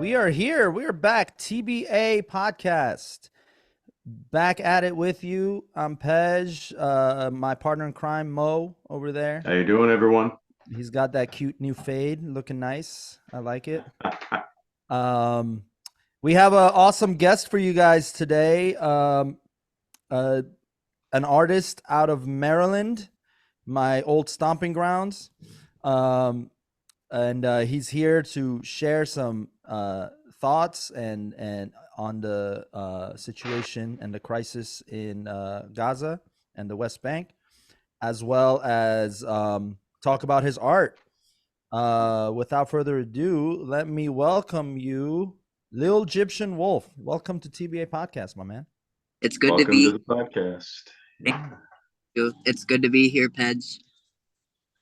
We are here. We are back. TBA podcast. Back at it with you. I'm Pej. My partner in crime, Mo, over there. How you doing, everyone? He's got that cute new fade, looking nice. I like it. Um, we have an awesome guest for you guys today. Uh, an artist out of Maryland, my old stomping grounds. Um, and he's here to share some thoughts and on the situation and the crisis in Gaza and the West Bank, as well as talk about his art. Without further ado, let me welcome you, Lil Gyptian Wolf. Welcome to TBA Podcast, my man. It's good to Welcome to be the podcast. Yeah. here. It's good to be here, Pej.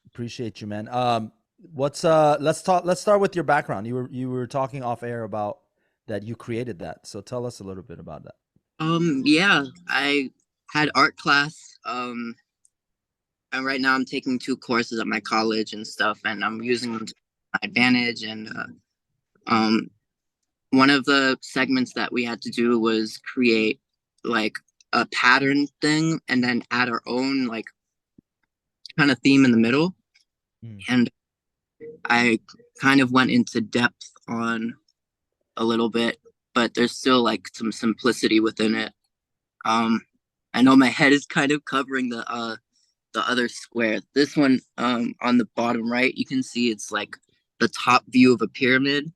Appreciate you, man. What's let's start with your background. You were talking off air about that you created that. So tell us a little bit about that. Yeah, I had art class. And right now I'm taking two courses at my college and stuff, and I'm using them to my advantage. And one of the segments that we had to do was create like a pattern thing, and then add our own like kind of theme in the middle. And I kind of went into depth on a little bit, but there's still like some simplicity within it. I know my head is kind of covering the other square. This one, on the bottom right, you can see it's like the top view of a pyramid,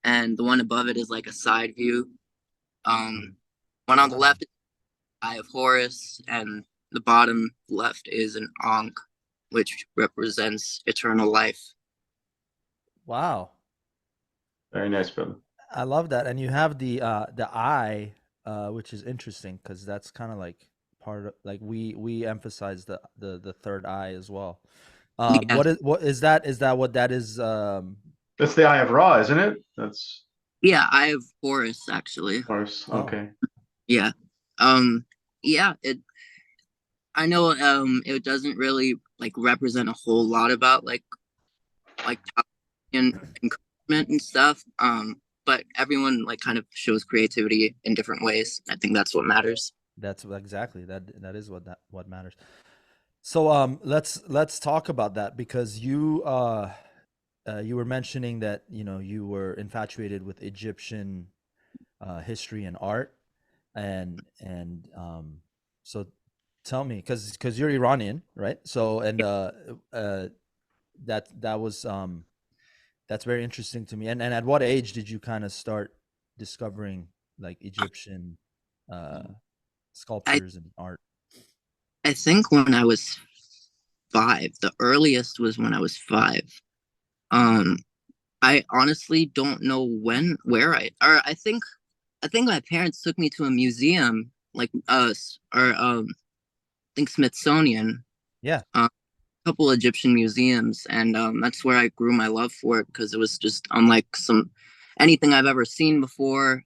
and the one above it is like a side view. One on the left is the Eye of Horus, and the bottom left is an Ankh, which represents eternal life. Wow. Very nice, brother. I love that. And you have the eye, which is interesting because that's kind of like part of like we emphasize the third eye as well. Yeah. What is that? Is that what that is? That's the Eye of Ra, isn't it? That's Yeah, Eye of Horus, actually. Horus. Oh. Okay. Yeah. Yeah, I know it doesn't really like represent a whole lot about like encouragement and stuff. But everyone like kind of shows creativity in different ways. I think that's what matters. That's exactly that is what matters. So let's talk about that because you were mentioning that you were infatuated with Egyptian history and art, and so tell me because you're Iranian, right? So and that was that's very interesting to me. And at what age did you kind of start discovering like Egyptian I sculptures and art? I think when I was 5, the earliest was when I was 5. Um, I honestly don't know I think my parents took me to a museum like I think Smithsonian, Yeah. a couple Egyptian museums, and that's where I grew my love for it because it was just unlike anything I've ever seen before.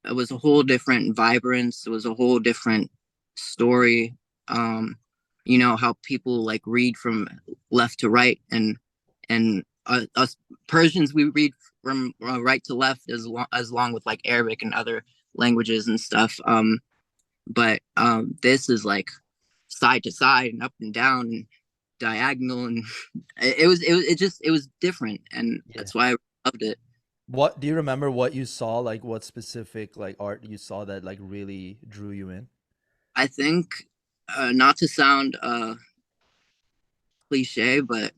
It was a whole different vibrance. It was a whole different story. How people like read from left to right, and us Persians, we read from right to left as long with like Arabic and other languages and stuff. But this is like side to side and up and down and diagonal, and it was different, and Yeah. that's why I loved it. What do you remember what you saw, like what specific like art you saw that like really drew you in? I think, not to sound cliche, but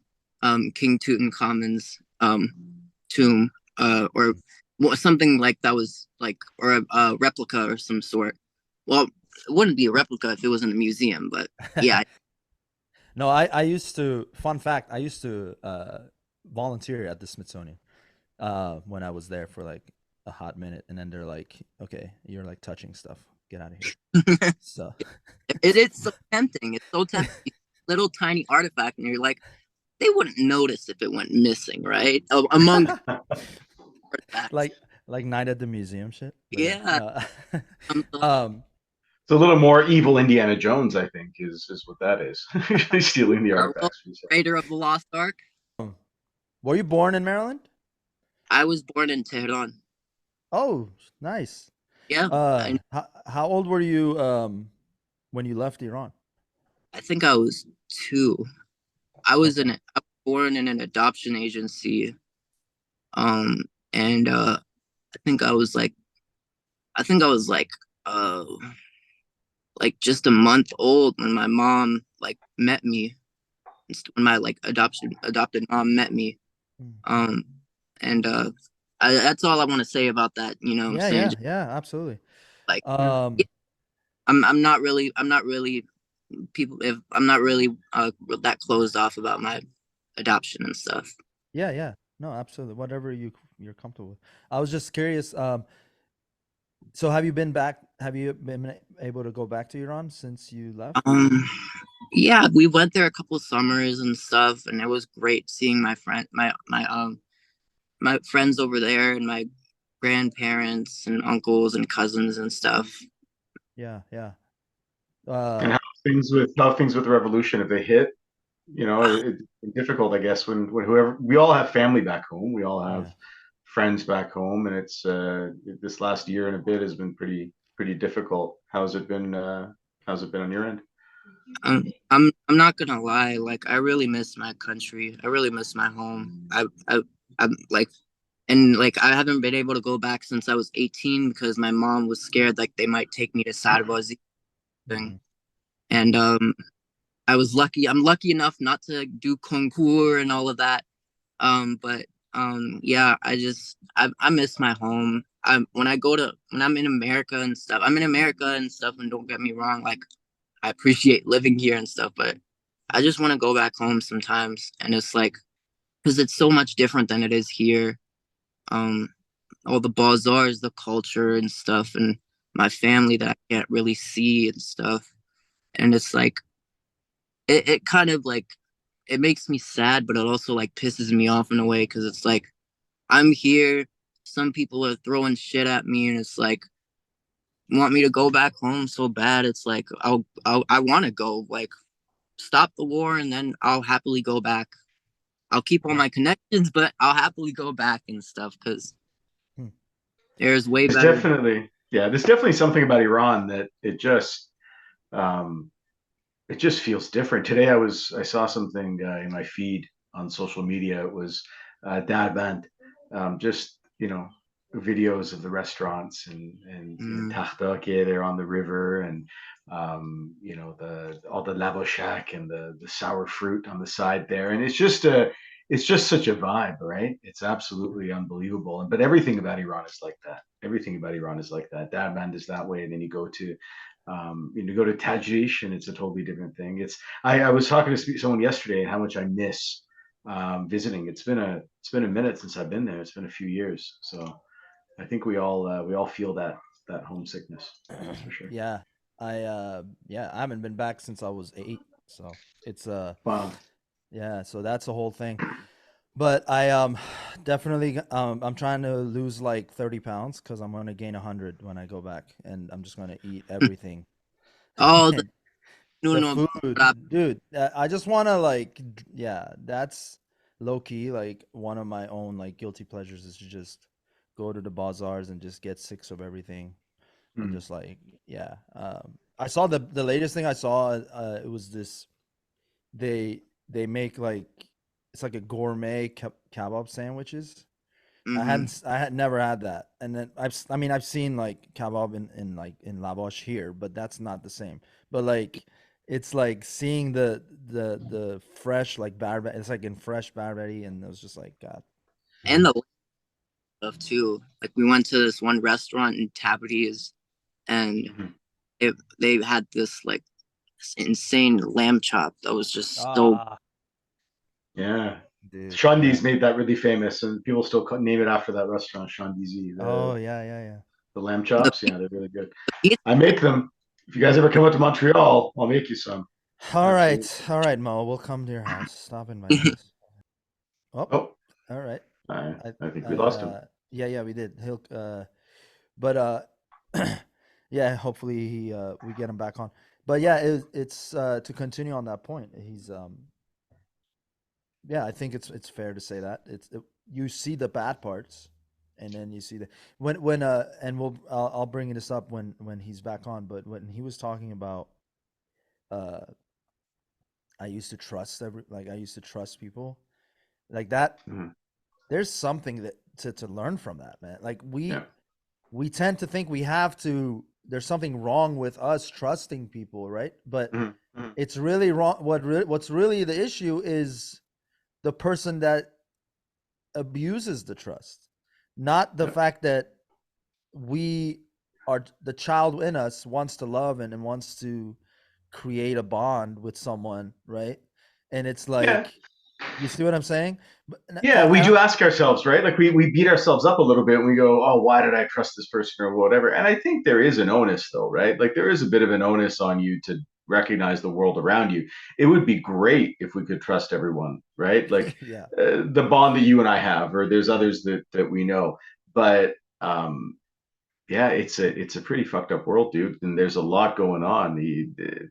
King Tutankhamun's tomb, or something like that was like, or a replica or some sort. Well, it wouldn't be a replica if it was in a museum, but yeah. No, I used to, fun fact, I used to volunteer at the Smithsonian when I was there for like a hot minute, and then they're like, okay, you're like touching stuff, get out of here. So It's so tempting. It's so tempting. Little tiny artifact, and you're like, they wouldn't notice if it went missing, right? Among artifacts. like night at the museum shit. But Yeah. um It's a little more evil Indiana Jones, I think, is what that is. Stealing the artifacts. Raider of the Lost Ark. were you born in Maryland? I was born in Tehran. Oh, nice. Yeah, How old were you when you left Iran? I think I was 2. Okay. I was born in an adoption agency. Um, and I think I was like I think I was uh like just a month old when my mom like met me. When my like adopted mom met me. Mm. Um, and that's all I want to say about that. You know what I'm Yeah, saying? yeah, Just, yeah, absolutely. like, yeah, Um, I'm not really people if I'm not really that closed off about my adoption and stuff. yeah, yeah. No, absolutely. Whatever you're comfortable with. I was just curious. So have you been back? Have you been able to go back to Iran since you left? Um, yeah, we went there a couple summers and stuff, and it was great seeing my friends over there and my grandparents and uncles and cousins and stuff. Yeah, yeah. And Uh, how things with the revolution if they hit, it's difficult, I guess, when whoever we all have family back home, we all have yeah. friends back home, and it's this last year and a bit has been pretty difficult. How's it been on your end? I'm not gonna lie, like I really miss my country. I really miss my home. I'm like and like I haven't been able to go back since I was 18 because my mom was scared like they might take me to Sarbazi thing. Hmm. And I'm lucky enough not to do concours and all of that. But yeah, I miss my home. When I'm in America and stuff. I'm in America and stuff, and don't get me wrong, like I appreciate living here and stuff, but I just want to go back home sometimes. And it's like, because it's so much different than it is here. Um, all the bazaars, the culture and stuff, and my family that I can't really see and stuff. And it's like, it kind of like, it makes me sad, but it also like pisses me off in a way because it's like, I'm here. Some people are throwing shit at me, and it's like, want me to go back home so bad. It's like, I want to go. Like, stop the war and then I'll happily go back. I'll keep all Yeah. my connections, but I'll happily go back and stuff because Hmm. there's way There's better. definitely yeah, there's definitely something about Iran that um, it just feels different. Today I saw something in my feed on social media. It was Darband, just videos of the restaurants and in Mm. Takhtakia they're on the river and the all the lavoshak and the sour fruit on the side there, and it's just such a vibe, right? It's absolutely unbelievable. But everything about Iran is like that. Everything about Iran is like that. Darband is that way, and then you go to Tajish, and it's a totally different thing. I was talking to someone yesterday how much I miss visiting. It's been a minute since I've been there. It's been a few years, so I think we all feel that homesickness. That's for sure. Yeah. Yeah, I haven't been back since I was 8. So it's Wow. yeah, so that's the whole thing. But I definitely I'm trying to lose like 30 pounds because I'm gonna gain 100 when I go back, and I'm just gonna eat everything. Oh, the And no, the no, food, dude, I just wanna like yeah, that's low key like one of my own like guilty pleasures is to just go to the bazaars and just get 6 of everything and Mm. just like yeah. I saw the latest thing I saw. It was this they make like it's like a gourmet kebab sandwiches. mm-hmm. I had never had that, and then I mean I've seen like kebab in like in Lavash here, but that's not the same. But like it's like seeing the fresh like barbecue. It's like in fresh barbecue, and it was just like God. And the stuff too. Like we went to this one restaurant in Tabriz, and Mhm. they had this like this insane lamb chop that was just so. Ah, Yeah. dude, Shandi's yeah. made that really famous, and people still name it after that restaurant, Shandizi. Oh yeah, yeah, yeah. The lamb The, chops, yeah, they're really good. pizza- I make them. If you guys ever come up to Montreal, I'll make you some. Absolutely. All right, Mo. We'll come to your house. Stop inviting us. Oh, Oh, all right. I think we I lost him. yeah, yeah, we did. He'll but yeah, hopefully we get him back on. But yeah, it's to continue on that point. Yeah, I think it's fair to say that. You see the bad parts, and then you see the when and I'll bring this up when he's back on. But when he was talking about uh, I used to trust I used to trust people like that. Mhm. There's something that to learn from that, man. Like Yeah. we tend to think we have to. There's something wrong with us trusting people, right? But Mhm. Mhm. it's really wrong. What's really the issue is the person that abuses the trust, not the Yeah. fact that we are the child in us wants to love and wants to create a bond with someone, right? And it's Yeah. like, you see what I'm saying? But, Yeah, we do ask ourselves, right? Like we beat ourselves up a little bit and we go, oh, why did I trust this person or whatever? And I think there is an onus though, right? Like there is a bit of an onus on you to recognize the world around you. It would be great if we could trust everyone, right? Like yeah, the bond that you and I have, or there's others that we know. But yeah, it's a pretty fucked up world, dude. And there's a lot going on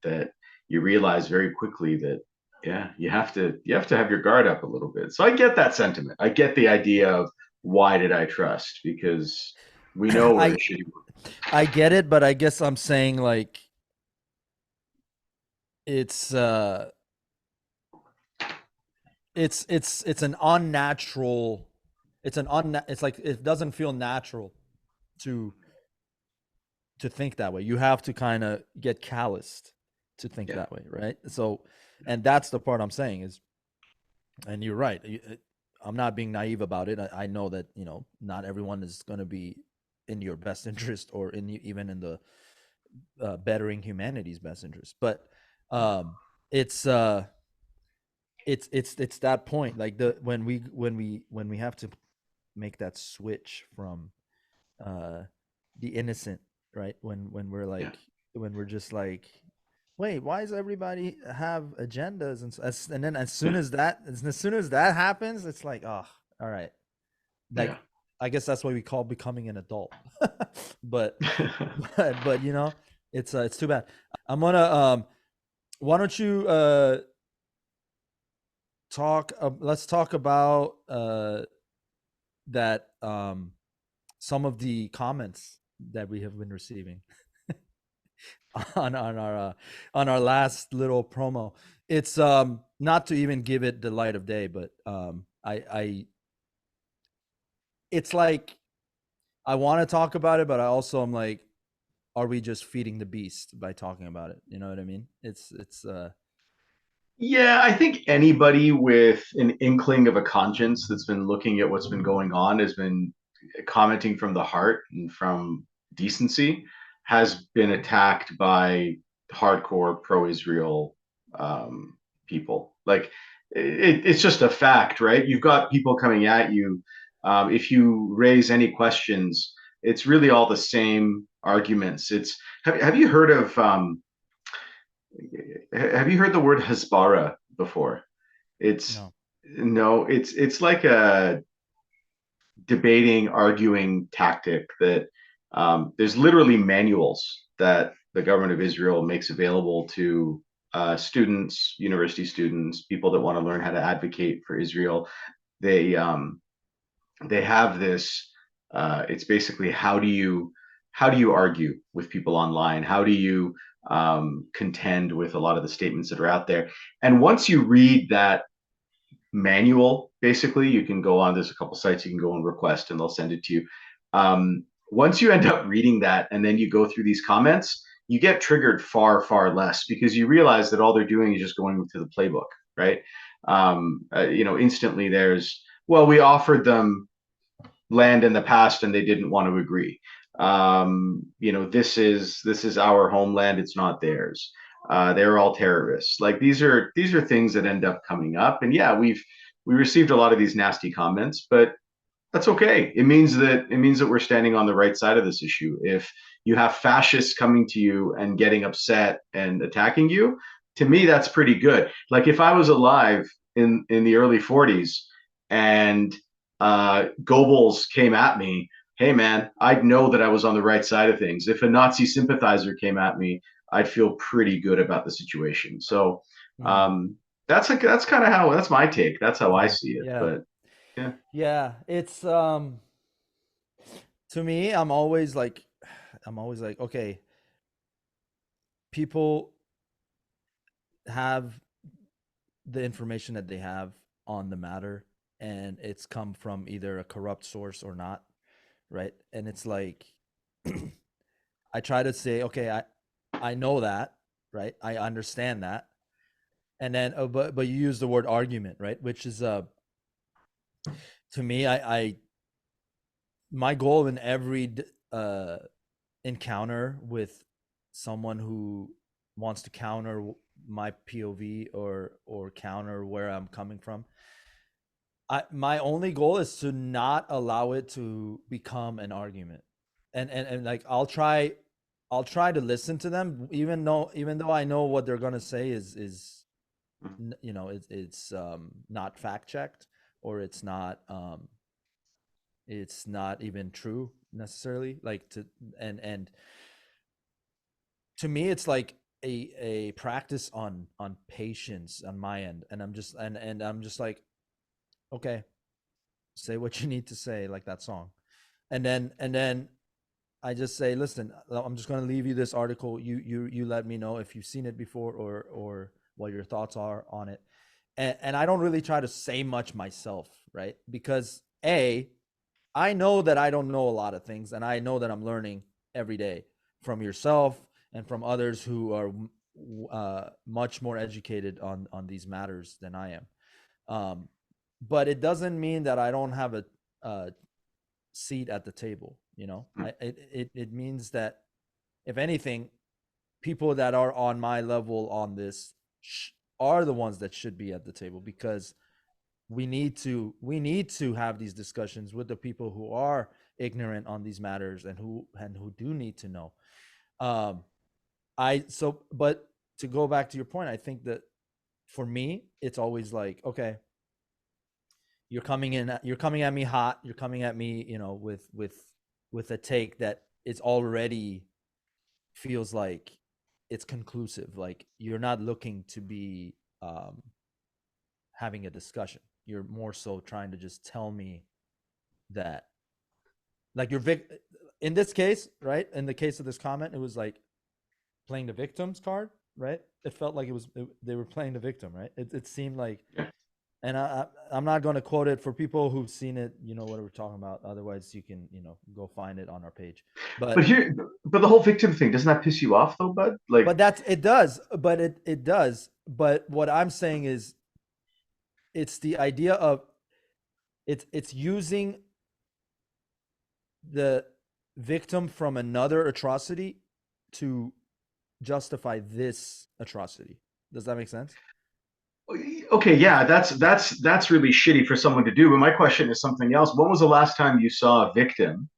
that you realize very quickly that yeah, you have to have your guard up a little bit. So I get that sentiment. I get the idea of why did I trust? Because we know we're in a I shitty world. I get it, but I guess I'm saying like it's it's an unnatural, it's like it doesn't feel natural to think that way. You have to kind of get calloused to think Yeah, that way, right? So, and that's the part I'm saying is, and you're right. I'm not being naive about it. I know that not everyone is going to be in your best interest or even in the bettering humanity's best interest. But um, it's it's that point, like the when we have to make that switch from uh the innocent, right? When we're yeah, like when we're just like, wait, why does everybody have agendas and then as soon as that happens, it's like, oh, all right, yeah. like I guess that's what we call becoming an adult. but but it's too bad. I'm gonna why don't you talk let's talk about that some of the comments that we have been receiving on our last little promo. It's not to even give it the light of day, but I it's like I want to talk about it, but I also am like, are we just feeding the beast by talking about it? You know what I mean? It's Yeah, I think anybody with an inkling of a conscience that's been looking at what's been going on has been commenting from the heart and from decency has been attacked by hardcore pro-Israel people. Like it's just a fact, right? You've got people coming at you. If you raise any questions, it's really all the same arguments. It's have you heard of have you heard the word Hasbara before? It's no. no, it's like a debating, arguing tactic that there's literally manuals that the government of Israel makes available to students, university students, people that want to learn how to advocate for Israel. They they have this. It's basically how do you argue with people online? How do you contend with a lot of the statements that are out there? And once you read that manual, basically, you can go on. There's a couple sites you can go and request, and they'll send it to you. Once you end up reading that, and then you go through these comments, you get triggered far, far less because you realize that all they're doing is just going to the playbook, right? Instantly there's well, we offered them land in the past and they didn't want to agree. This is our homeland; it's not theirs. They're all terrorists. Like these are things that end up coming up, and yeah, we received a lot of these nasty comments, but that's okay. It means that we're standing on the right side of this issue. If you have fascists coming to you and getting upset and attacking you, to me that's pretty good. Like if I was alive in the early 40s and Goebbels came at me, hey man, I'd know that I was on the right side of things. If a Nazi sympathizer came at me, I'd feel pretty good about the situation. So Mm. um, That's kind of how, that's my take. That's how I Yeah, see it. yeah, But yeah. yeah. It's to me, I'm always like, okay, people have the information that they have on the matter, and it's come from either a corrupt source or not, right? And it's like I try to say, okay, I know that, right? I understand that. And then but you use the word argument, right? Which is to me, I my goal in every encounter with someone who wants to counter my POV or counter where I'm coming from, my only goal is to not allow it to become an argument. And like I'll try to listen to them, even though I know what they're gonna say is it's not fact checked, or it's not even true necessarily, like to and to me it's like a practice on patience on my end, and I'm just like, okay, say what you need to say, like that song. And then I just say, listen, I'm just going to leave you this article. You let me know if you've seen it before, or what your thoughts are on it. And I don't really try to say much myself, right? Because I know that I don't know a lot of things, and I know that I'm learning every day from yourself and from others who are much more educated on these matters than I am. But it doesn't mean that I don't have a seat at the table. It means that, if anything, people that are on my level on this are the ones that should be at the table, because we need to have these discussions with the people who are ignorant on these matters, and who do need to know. um but to go back to your point, I think that for me it's always like, okay, you're coming at me hot, you're coming at me, with a take that it's already feels like it's conclusive, like you're not looking to be having a discussion. You're more so trying to just tell me that, like, in this case, right, in the case of this comment, it was like playing the victim's card, right? It felt like they were playing the victim, right? It seemed like. Yeah. And I'm not going to quote it. For people who've seen it, you know what we're talking about. Otherwise, you can go find it on our page. But But here, but the whole victim thing, doesn't that piss you off though, bud? Like, but that's it does. But it does. But what I'm saying is, it's the idea of it's using the victim from another atrocity to justify this atrocity. Does that make sense? okay, yeah, that's really shitty for someone to do. But my question is something else. When was the last time you saw a victim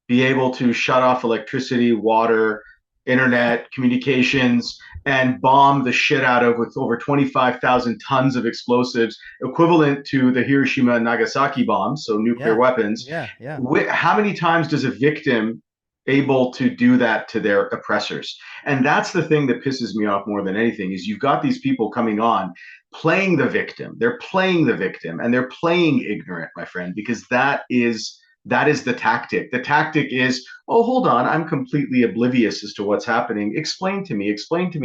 be able to shut off electricity, water, internet, communications, and bomb the shit out of, with over 25,000 tons of explosives, equivalent to the Hiroshima and Nagasaki bombs, so nuclear Yeah. weapons? Yeah. Yeah. How many times does a victim able to do that to their oppressors? And that's the thing that pisses me off more than anything, is you've got these people coming on playing the victim. They're playing the victim, and they're playing ignorant, my friend, because that is the tactic. The tactic is, oh, hold on, I'm completely oblivious as to what's happening. Explain to me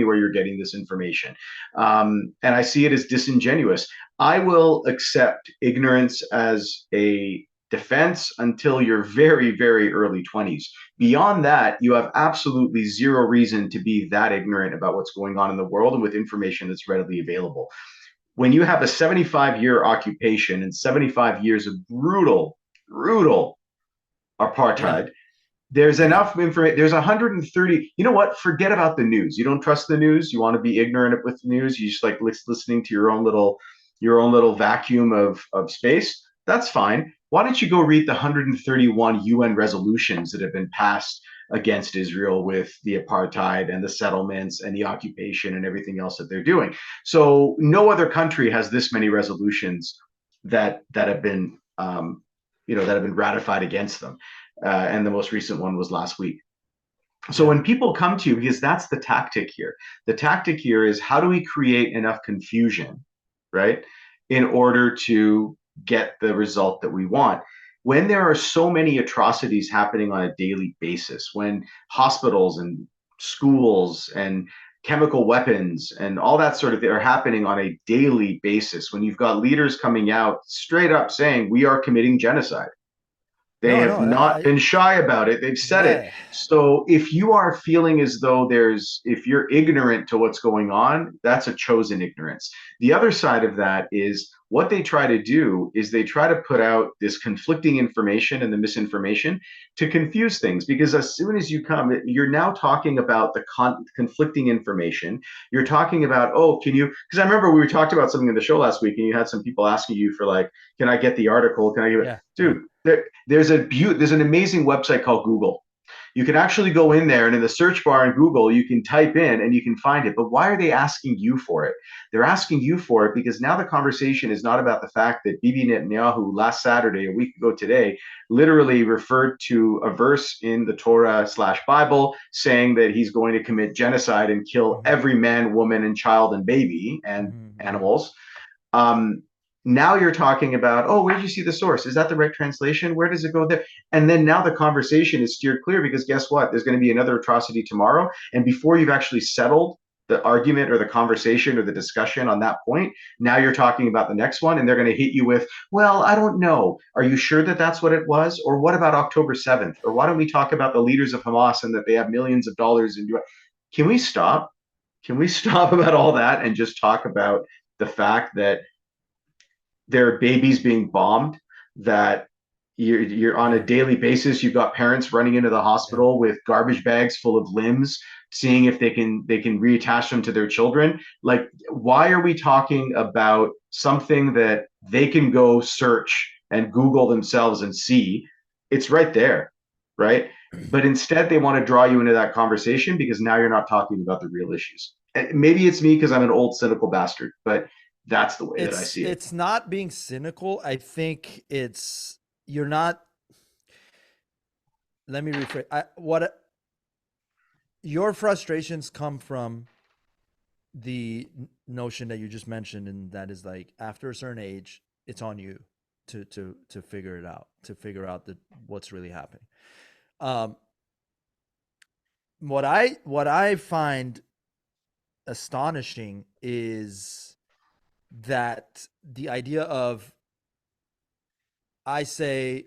where you're getting this information. And I see it as disingenuous. I will accept ignorance as a defense until your very, very early 20s. Beyond that, you have absolutely zero reason to be that ignorant about what's going on in the world and with information that's readily available. When you have a 75-year occupation and 75 years of brutal Yeah. apartheid, there's enough information. There's 130. You know what? Forget about the news. You don't trust the news. You want to be ignorant with the news. You just like listening to your own little vacuum of space. That's fine. Why don't you go read the 131 UN resolutions that have been passed against Israel with the apartheid and the settlements and the occupation and everything else that they're doing? So no other country has this many resolutions that have been that have been ratified against them, and the most recent one was last week. So Yeah. when people come to you, because that's the tactic here, the tactic here is, how do we create enough confusion right? In order to get the result that we want. When there are so many atrocities happening on a daily basis, when hospitals and schools and chemical weapons and all that sort of thing are happening on a daily basis, when you've got leaders coming out straight up saying we are committing genocide, they No, have no, not been shy about it. They've said it. yeah. So if you are feeling as though if you're ignorant to what's going on, that's a chosen ignorance. The other side of that is what they try to do is they try to put out this conflicting information and the misinformation to confuse things. Because as soon as you come, you're now talking about the conflicting information. You're talking about, oh, can you? Because I remember we talked about something in the show last week, and you had some people asking you for like, can I get the article? Can I give it? Yeah, yeah. Dude, there's an amazing website called Google. You can actually go in there and in the search bar in Google, you can type in and you can find it. But why are they asking you for it? They're asking you for it because now the conversation is not about the fact that Bibi Netanyahu last Saturday, a week ago today, literally referred to a verse in the Torah / Bible saying that he's going to commit genocide and kill every man, woman, and child and baby and animals. Um, Now you're talking about, oh, where did you see the source? Is that the right translation? Where does it go there? And then now the conversation is steered clear because guess what? There's going to be another atrocity tomorrow. And before you've actually settled the argument or the conversation or the discussion on that point, now you're talking about the next one and they're going to hit you with, well, I don't know. Are you sure that that's what it was? Or what about October 7th? Or why don't we talk about the leaders of Hamas and that they have millions of dollars in US? Can we stop? Can we stop about all that and just talk about the fact that there are babies being bombed, that you're on a daily basis, you've got parents running into the hospital with garbage bags full of limbs, seeing if they can reattach them to their children. Like, why are we talking about something that they can go search and Google themselves and see? It's right there, right? But instead they want to draw you into that conversation because now you're not talking about the real issues. Maybe it's me because I'm an old cynical bastard, but that's the way that I see it. It's not being cynical. I think you're not. Let me rephrase. What your frustrations come from the notion that you just mentioned, and that is like after a certain age, it's on you to figure it out, to figure out what's really happening. Um, what I find astonishing is that the idea of I say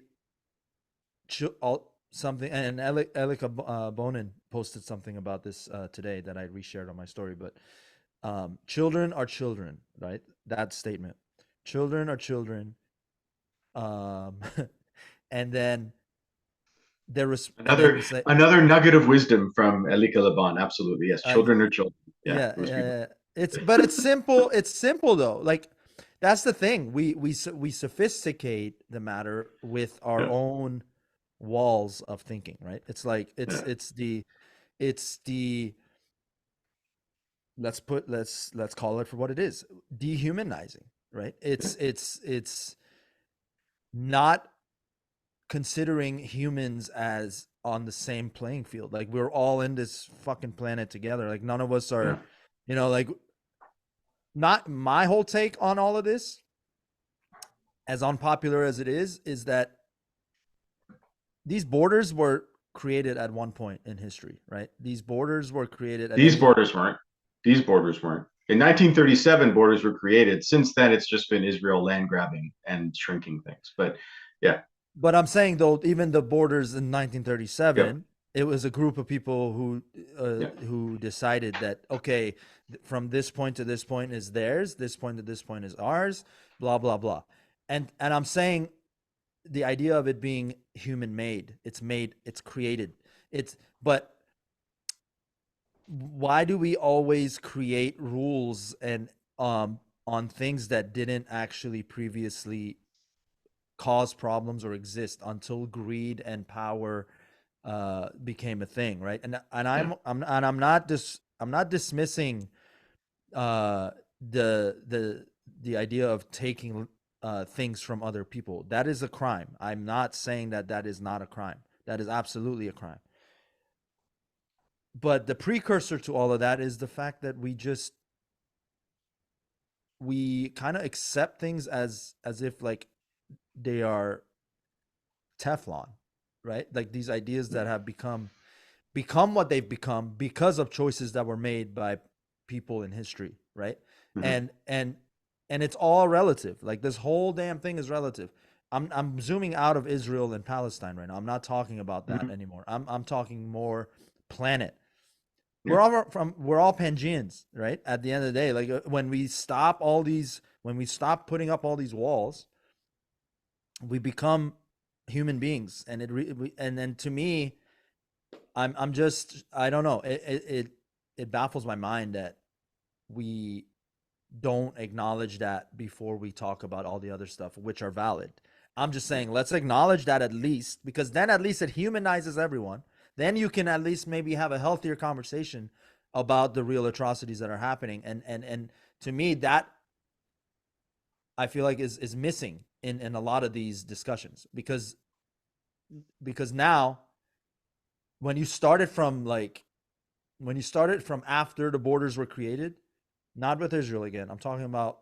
something, and Elika Bonin posted something about this today that I reshared on my story. But children are children, right? That statement. Children are children. Um, and then and then Another you say, another nugget of wisdom from Elika Laban. Absolutely, yes. uh, Children are children. Yeah, yeah, it was beautiful. yeah. It's simple. It's simple though. Like that's the thing. We sophisticate the matter with our Yeah, own walls of thinking, right? It's like yeah. it's the let's call it for what it is, dehumanizing, right? It's not considering humans as on the same playing field. Like we're all in this fucking planet together. Like none of us Yeah. are, like not my whole take on all of this, as unpopular as it is that these borders were created at one point in history, right? These borders were created at These any borders weren't. These borders weren't. In 1937, borders were created. Since then, it's just been Israel land grabbing and shrinking things. But yeah, But I'm saying though, even the borders in yep, 1937, it was a group of people yep. who decided that okay, from this point to this point is theirs, this point to this point is ours, blah blah blah, and I'm saying the idea of it being human made, it's created, but why do we always create rules and on things that didn't actually previously cause problems or exist until greed and power became a thing, right? And Yeah. I'm not dismissing uh, the idea of taking things from other people. That is a crime. I'm not saying that that is not a crime. That is absolutely a crime. But the precursor to all of that is the fact that we kind of accept things as if like they are Teflon, right? Like these ideas that have become what they've become because of choices that were made by people in history, right? Mhm. And it's all relative. Like this whole damn thing is relative. I'm zooming out of Israel and Palestine right now. I'm not talking about that Mhm. anymore. I'm talking more planet. Yeah. We're all Pangeans, right? At the end of the day, like when we stop putting up all these walls, we become human beings, and and then to me, I'm just, I don't know, it baffles my mind that we don't acknowledge that before we talk about all the other stuff, which are valid. I'm just saying, let's acknowledge that at least, because then at least it humanizes everyone. Then you can at least maybe have a healthier conversation about the real atrocities that are happening. And to me, that I feel like is missing in a lot of these discussions, because now when you started from after the borders were created, not with Israel again, I'm talking about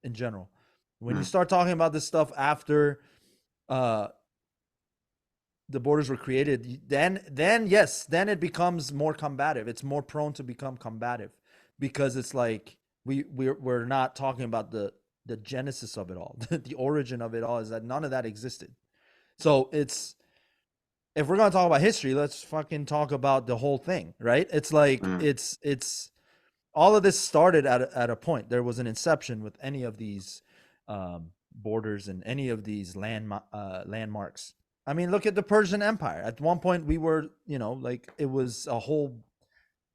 in general. When you Mhm. start talking about this stuff after uh, the borders were created, then yes, then it becomes more combative. It's more prone to become combative, because it's like we're not talking about the genesis of it all. The origin of it all is that none of that existed. So it's, if we're gonna talk about history, let's fucking talk about the whole thing, right? It's like Mhm. it's all of this started at a point. There was an inception with any of these borders and any of these landmarks. I mean, look at the Persian Empire. At one point, we were, like it was a whole,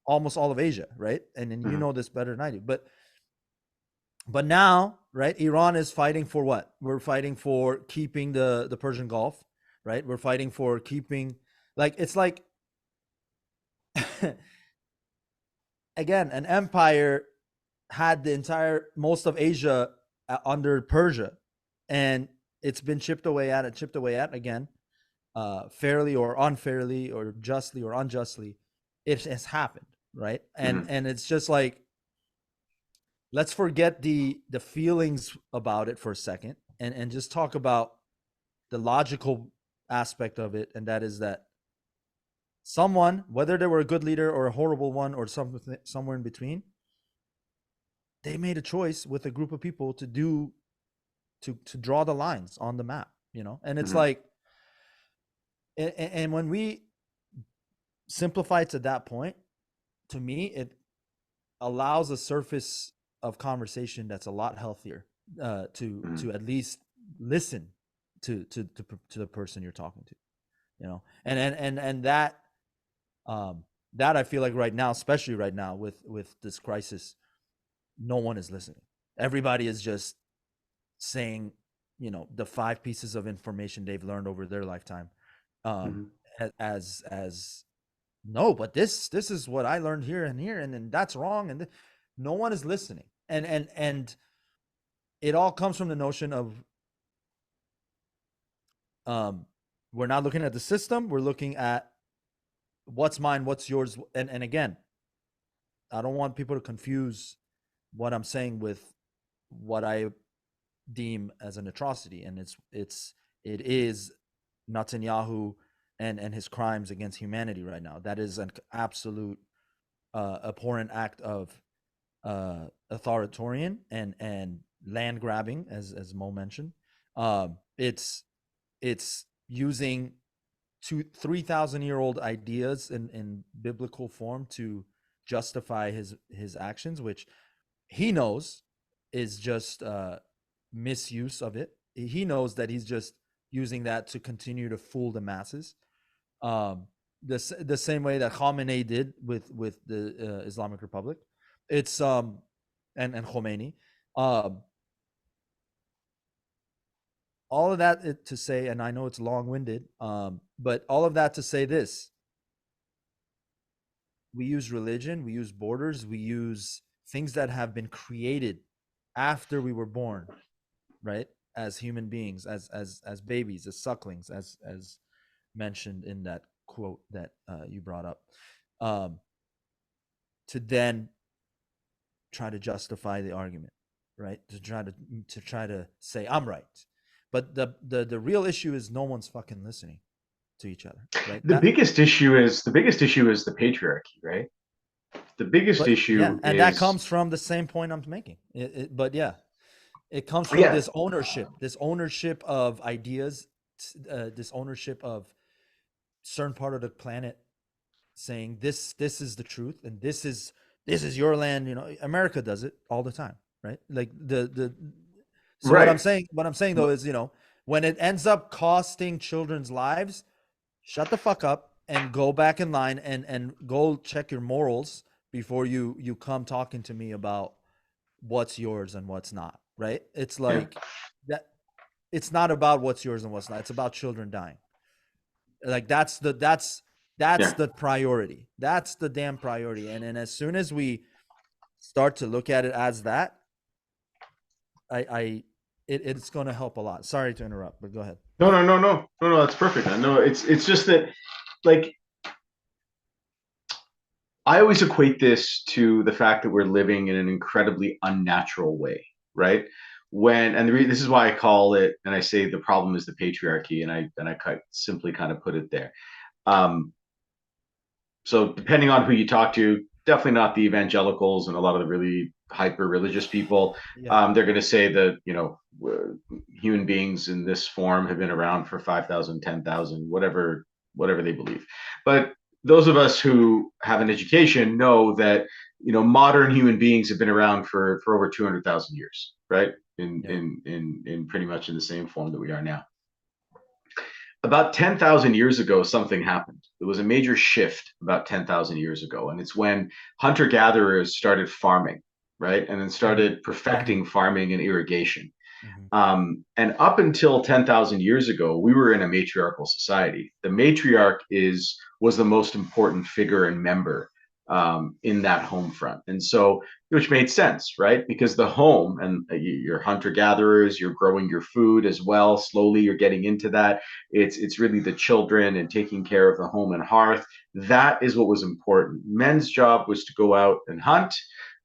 almost all of Asia, right? And then you Mhm. know this better than I do. But now, right? Iran is fighting for what? We're fighting for keeping the Persian Gulf, right? We're fighting for keeping, like, it's like again, an empire had the entire most of Asia under Persia, and it's been chipped away at again, fairly or unfairly, or justly or unjustly. It has happened, right? And Mhm. and it's just like, let's forget the feelings about it for a second, and just talk about the logical aspect of it, and that is that someone, whether they were a good leader or a horrible one or somewhere in between, they made a choice with a group of people to draw the lines on the map, and it's Mhm. like, and when we simplify it to that point, to me it allows a surface of conversation that's a lot healthier, to Mhm. at least listen to the person you're talking to, and um that I feel like right now, especially right now with this crisis, no one is listening. Everybody is just saying, the five pieces of information they've learned over their lifetime, um Mhm. as no, but this is what I learned here and here, and then that's wrong, and no one is listening, and it all comes from the notion of, um we're not looking at the system, we're looking at what's mine, what's yours, and again, I don't want people to confuse what I'm saying with what I deem as an atrocity, and it is Netanyahu and his crimes against humanity right now. That is an absolute abhorrent act of authoritarian and land grabbing, as Mo mentioned. It's using 3,000-year-old ideas in biblical form to justify his actions, which he knows is just misuse of it. He knows that he's just using that to continue to fool the masses. Um, the same way that Khamenei did with the Islamic Republic. It's and Khomeini. Um, all of that to say, and I know it's long winded, but all of that to say this: we use religion, we use borders, we use things that have been created after we were born, right? As human beings, as babies, as sucklings, as mentioned in that quote that you brought up, um, to then try to justify the argument. right? To try to say I'm right. But the real issue is no one's fucking listening to each other, right? The biggest issue is the patriarchy, right? The biggest But yeah, issue and that is, comes from the same point I'm making. But yeah, it comes from yeah, this ownership of ideas, this ownership of certain part of the planet saying this is the truth and this is your land. America does it all the time, right? Like the so right. what I'm saying though is, when it ends up costing children's lives, shut the fuck up and go back in line and go check your morals before you come talking to me about what's yours and what's not, right? It's Yeah, like that. It's not about what's yours and what's not. It's about children dying. Like that's yeah. the priority. That's the damn priority. And as soon as we start to look at it as that, it's going to help a lot. Sorry to interrupt, but go ahead. No, no, no, no, no, no. That's perfect. I know it's just that, like, I always equate this to the fact that we're living in an incredibly unnatural way, right? This is why I call it, and I say the problem is the patriarchy, and I simply kind of put it there. Um, so depending on who you talk to, definitely not the evangelicals and a lot of the really hyper religious people. Yeah. They're going to say that human beings in this form have been around for 5,000, 10,000, whatever they believe. But those of us who have an education know that modern human beings have been around for over 200,000 years, right? Yeah. In pretty much in the same form that we are now. About 10,000 years ago, something happened. There was a major shift about 10,000 years ago, and it's when hunter gatherers started farming, right? And then started perfecting farming and irrigation. Mhm. And up until 10,000 years ago, we were in a matriarchal society. The matriarch was the most important figure and member in that home front. And so, which made sense, right? Because the home and you're hunter gatherers, you're growing your food as well. Slowly, you're getting into that. It's really the children and taking care of the home and hearth. That is what was important. Men's job was to go out and hunt,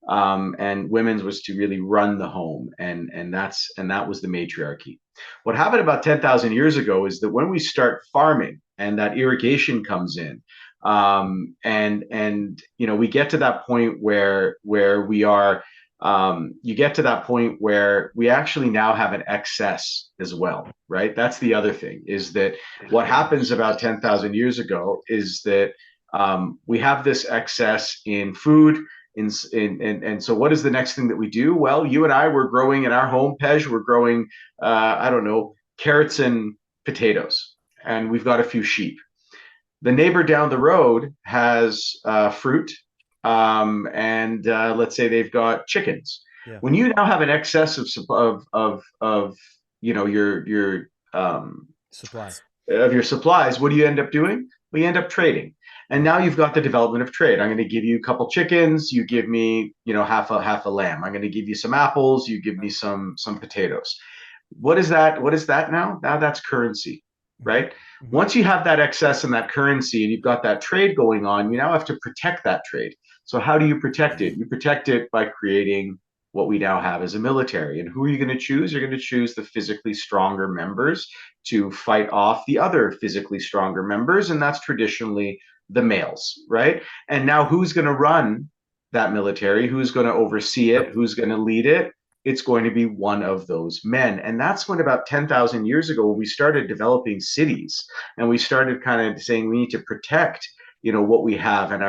and women's was to really run the home, and that was the matriarchy. What happened about 10,000 years ago is that when we start farming and that irrigation comes in, and we get to that point where we are, you get to that point where we actually now have an excess as well, right? That's the other thing, is that what happens about 10,000 years ago is that we have this excess in food. And so what is the next thing that we do? Well, you and I were growing in our home, Pej, we're growing, I don't know, carrots and potatoes, and we've got a few sheep. The neighbor down the road has fruit, and let's say they've got chickens. Yeah. When you now have an excess of your Supply. of your supplies, what do you end up doing? Well, you end up trading. And Yeah. now you've got the development of trade. I'm going to give you a couple chickens, you give me, half a lamb. I'm going to give you some apples, you give me some potatoes. What is that? What is that now? Now that's currency, Mhm. right? Mhm. Once you have that excess and that currency and you've got that trade going on, you now have to protect that trade. So how do you protect it? You protect it by creating what we now have as a military. And who are you going to choose? You're going to choose the physically stronger members to fight off the other physically stronger members, and that's traditionally the males, right? And now who's going to run that military? Who's going to oversee it? Who's going to lead it? It's going to be one of those men. And that's when about 10,000 years ago, when we started developing cities and we started kind of saying we need to protect, what we have and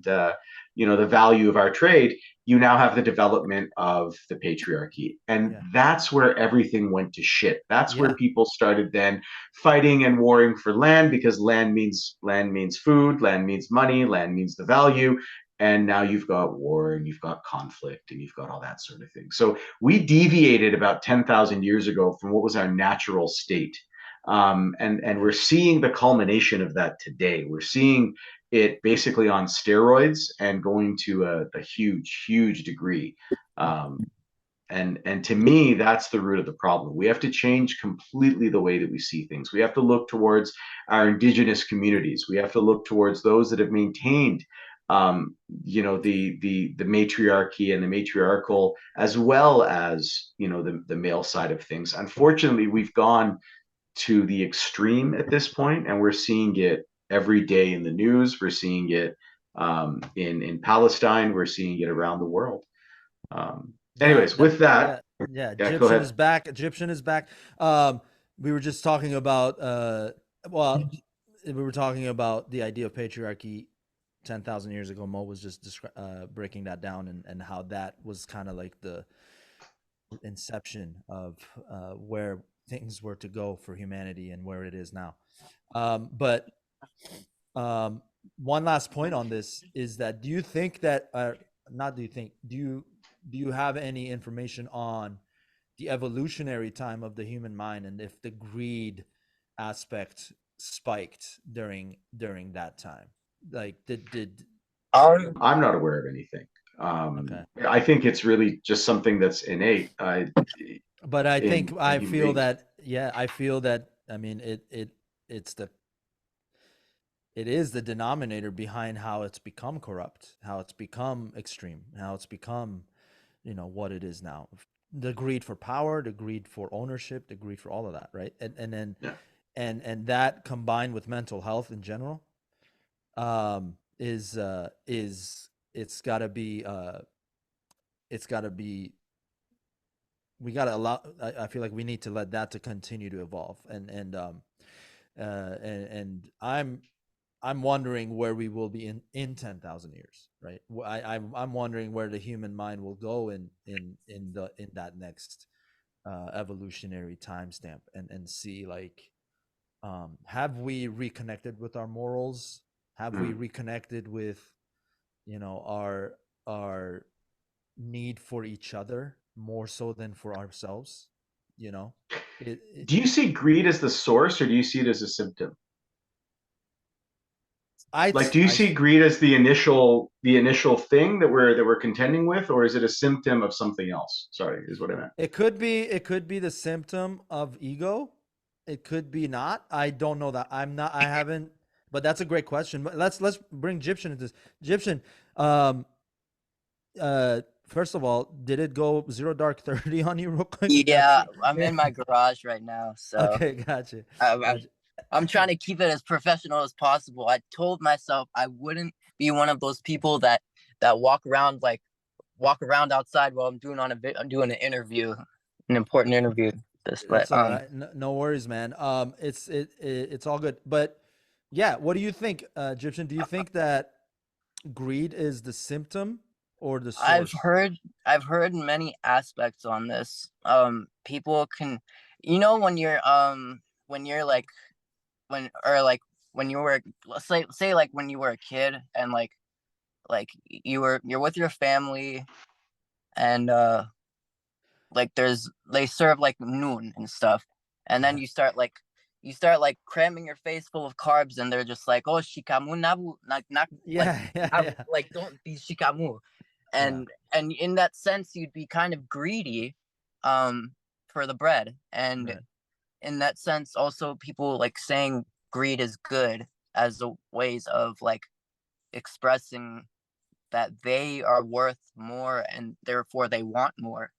the value of our trade. You now have the development of the patriarchy. And Yeah. that's where everything went to shit. That's where Yeah. people started then fighting and warring for land, because land means food, land means money, land means the value. And now you've got war and you've got conflict and you've got all that sort of thing. So we deviated about 10,000 years ago from what was our natural state. And Yeah. we're seeing the culmination of that today. We're seeing it basically on steroids and going to a huge degree. And to me, that's the root of the problem. We have to change completely the way that we see things. We have to look towards our indigenous communities. We have to look towards those that have maintained you know, the matriarchy and the matriarchal, as well as, you know, the male side of things. Unfortunately, we've gone to the extreme at this point, and we're seeing it every day in the news. We're seeing it in Palestine. We're seeing it around the world. Anyways, with that, yeah, yeah, go Egyptian ahead. is back. Egyptian is back. We were just talking about well, we were talking about the idea of patriarchy 10,000 years ago. Mo was just breaking that down, and how that was kind of like the inception of where things were to go for humanity and where it is now. But one last point on this is that, do you think that not do you think do you have any information on the evolutionary time of the human mind, and if the greed aspect spiked during that time? Like, did Um, I'm not aware of anything. okay. I think it's really just something that's innate But I think in I human feel beings. that, yeah, I feel that, I mean, it's the it is the denominator behind how it's become corrupt, how it's become extreme, how it's become, what it is now. The greed for power, the greed for ownership, the greed for all of that, right? And then Yeah. and that combined with mental health in general, is it's got to be we got to allow. I feel like we need to let that to continue to evolve, and I'm wondering where we will be in 10,000 years, right? I'm wondering where the human mind will go in that next evolutionary timestamp, and see, like, have we reconnected with our morals? Have we Mm. reconnected with, our need for each other more so than for ourselves? You know, it Do you see greed as the source, or do you see it as a symptom? Like, do you I see greed as the initial thing that we're contending with, or is it a symptom of something else? Sorry, is what I meant. It could be the symptom of ego. It could be not. I don't know that. I haven't, but that's a great question. But let's bring Egyptian into this. Egyptian, um first of all, did it go 0 dark 30 on you real quick? That's yeah, I'm yeah. in my garage right now, so Okay, gotcha. I'm Gotcha. I'm trying to keep it as professional as possible. I told myself I wouldn't be one of those people that walk around outside while I'm doing an interview, an important interview. This, but It's all right. No worries, man. It's all good. But yeah, what do you think, Egyptian? Do you think that greed is the symptom or the I've source? heard I've heard many aspects on this. People can, when you're like when or like when you were, let's say like when you were a kid, and like you're with your family, and like they serve like noon and stuff, and then Yeah. you start like cramming your face full of carbs, and they're just like, oh, shikamu nabu, Yeah, yeah, yeah. like don't be shikamu. Yeah. And in that sense you'd be kind of greedy, um for the bread. And Right. in that sense also people like saying greed is good as a ways of like expressing that they are worth more and therefore they want more,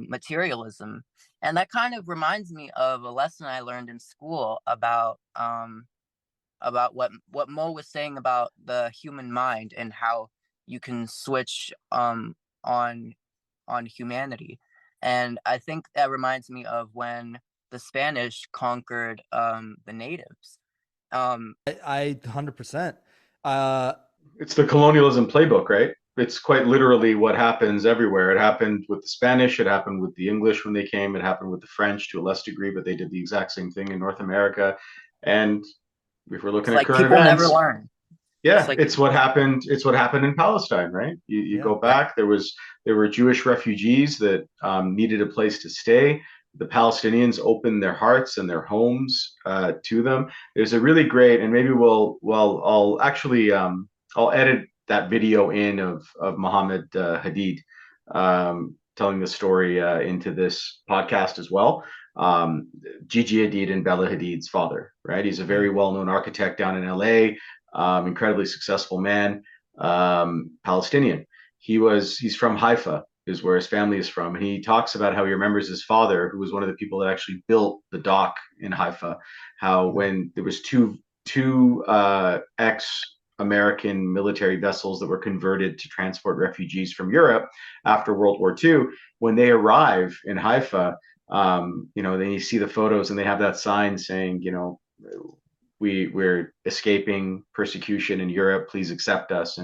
materialism. And that kind of reminds me of a lesson I learned in school about what Mo was saying about the human mind and how you can switch on humanity. And I think that reminds me of when the Spanish conquered the natives. I 100%. Uh, It's the colonialism playbook, right? It's quite literally what happens everywhere. It happened with the Spanish, it happened with the English when they came, it happened with the French to a less degree, but they did the exact same thing in North America. And if we're It's looking at like current people never events, learn. It's yeah, like it's what happened. It's what happened in Palestine, right? You yeah. go back. There were Jewish refugees that needed a place to stay. The Palestinians opened their hearts and their homes to them. There's a really great, and maybe I'll actually I'll edit that video in of Mohammed Hadid telling the story into this podcast as well. Gigi Hadid and Bella Hadid's father, right? He's a very Mm. well known architect down in LA, incredibly successful man. Palestinian. He's from Haifa, is where his family is from, and he talks about how he remembers his father, who was one of the people that actually built the dock in Haifa. How when there was two ex-American military vessels that were converted to transport refugees from Europe after World War II, when they arrive in Haifa, then you see the photos and they have that sign saying, we're escaping persecution in Europe. Please accept us.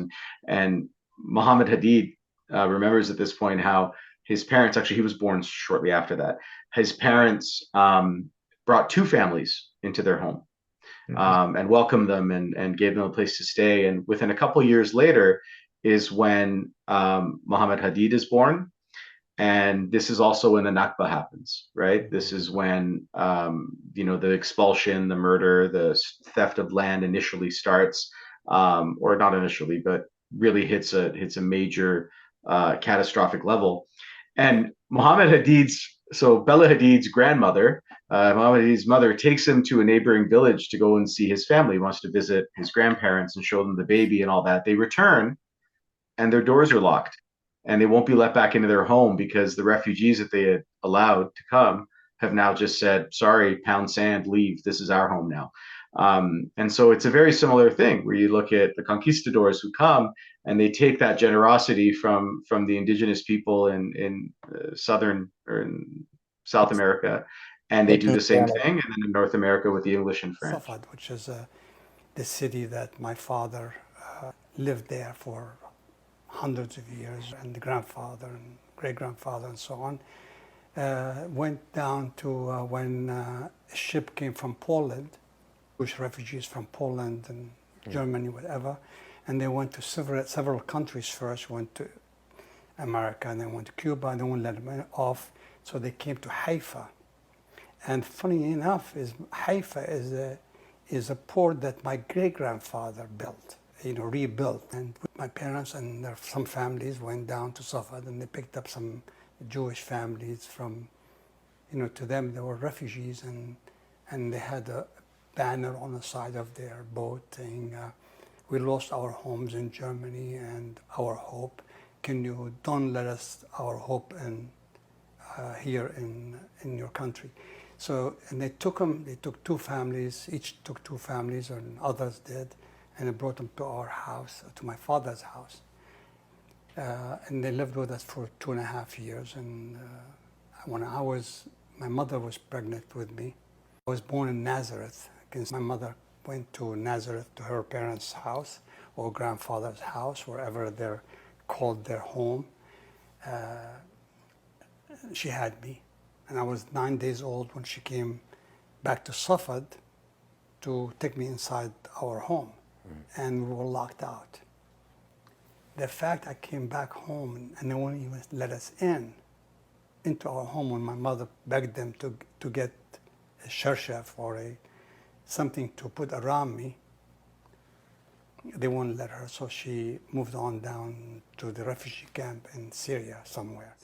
And Muhammad Hadid remembers at this point how his parents, actually, he was born shortly after that. His parents brought two families into their home and welcomed them and gave them a place to stay. And within a couple of years later is when Muhammad Hadid is born. And this is also when the Nakba happens, right? This is when the expulsion, the murder, the theft of land initially starts, or not initially, but really hits a major catastrophic level. And Bella Hadid's grandmother, Muhammad Hadid's mother, takes him to a neighboring village to go and see his family. He wants to visit his grandparents and show them the baby and all that. They return, and their doors are locked, and they won't be let back into their home because the refugees that they had allowed to come have now just said, sorry, pound sand, leave. This is our home now. And so it's a very similar thing where you look at the conquistadors who come and they take that generosity from the indigenous people in southern or in South America, and they do the same thing, and then in North America with the English and French. Safad, which is the city that my father lived there for hundreds of years, and the grandfather and great-grandfather and so on, went down to when a ship came from Poland, Jewish refugees from Poland and Germany, whatever, and they went to several countries first, went to America, and then went to Cuba, and they wouldn't let them off, so they came to Haifa. And funny enough, Haifa is a port that my great-grandfather built, rebuilt. And my parents and some families went down to Safad, and they picked up some Jewish families from, to them they were refugees, and they had a banner on the side of their boat saying, we lost our homes in Germany and our hope. Don't let us our hope here in your country. So, and they took two families, each took two families, and others did, and they brought them to our house, to my father's house. And they lived with us for 2.5 years. And when my mother was pregnant with me. I was born in Nazareth, because my mother went to Nazareth, to her parents' house, or grandfather's house, wherever they're called their home. She had me. And I was 9 days old when she came back to Safad to take me inside our home. And we were locked out. The fact I came back home and they wouldn't even let us into our home when my mother begged them to get a shershef or something to put around me, they wouldn't let her. So she moved on down to the refugee camp in Syria somewhere.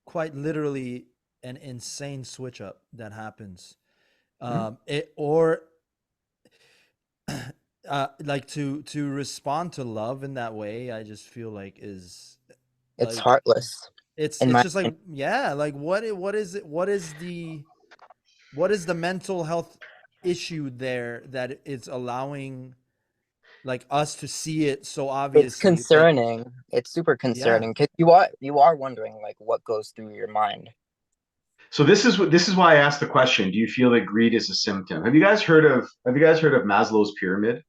Quite literally an insane switch up that happens. Like to respond to love in that way, I just feel like it's heartless. It's just like, yeah, like what is it? What is the mental health issue there that it's allowing like us to see it so obviously? It's concerning. It's super concerning because you are wondering like what goes through your mind. So this is why I asked the question: do you feel that greed is a symptom? Have you guys heard of Maslow's pyramid?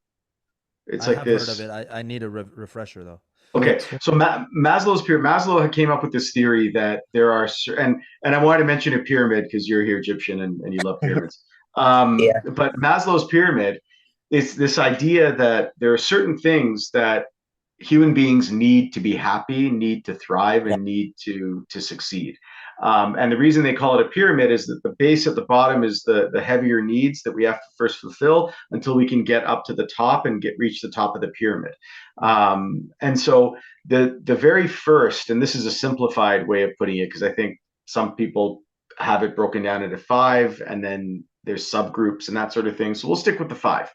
It's I have heard of it. I need a refresher though. Okay, so Maslow's pyramid. Maslow came up with this theory that there are, and I wanted to mention a pyramid because you're here Gyptian and you love pyramids. But Maslow's pyramid is this idea that there are certain things that human beings need to be happy, need to thrive, and need to succeed. And the reason they call it a pyramid is that the base at the bottom is the heavier needs that we have to first fulfill until we can get up to the top and reach the top of the pyramid. And so the very first, and this is a simplified way of putting it, because I think some people have it broken down into 5, and then there's subgroups and that sort of thing. So we'll stick with the 5.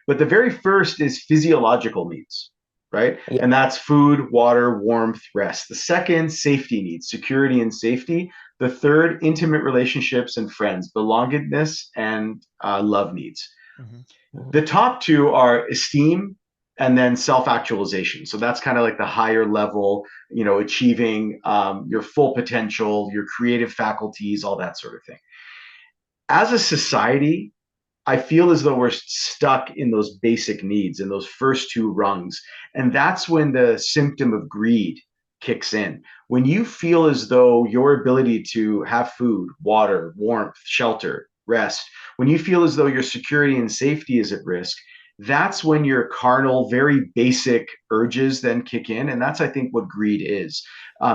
But the very first is physiological needs. right? Yeah. And that's food, water, warmth, rest. The second, safety needs, security and safety. The third, intimate relationships and friends, belongingness and love needs. Mm-hmm. The top two are esteem and then self-actualization. So that's kind of like the higher level, achieving your full potential, your creative faculties, all that sort of thing. As a society, I feel as though we're stuck in those basic needs, in those first two rungs. And that's when the symptom of greed kicks in. When you feel as though your ability to have food, water, warmth, shelter, rest, when you feel as though your security and safety is at risk, that's when your carnal, very basic urges then kick in. And that's, I think, what greed is.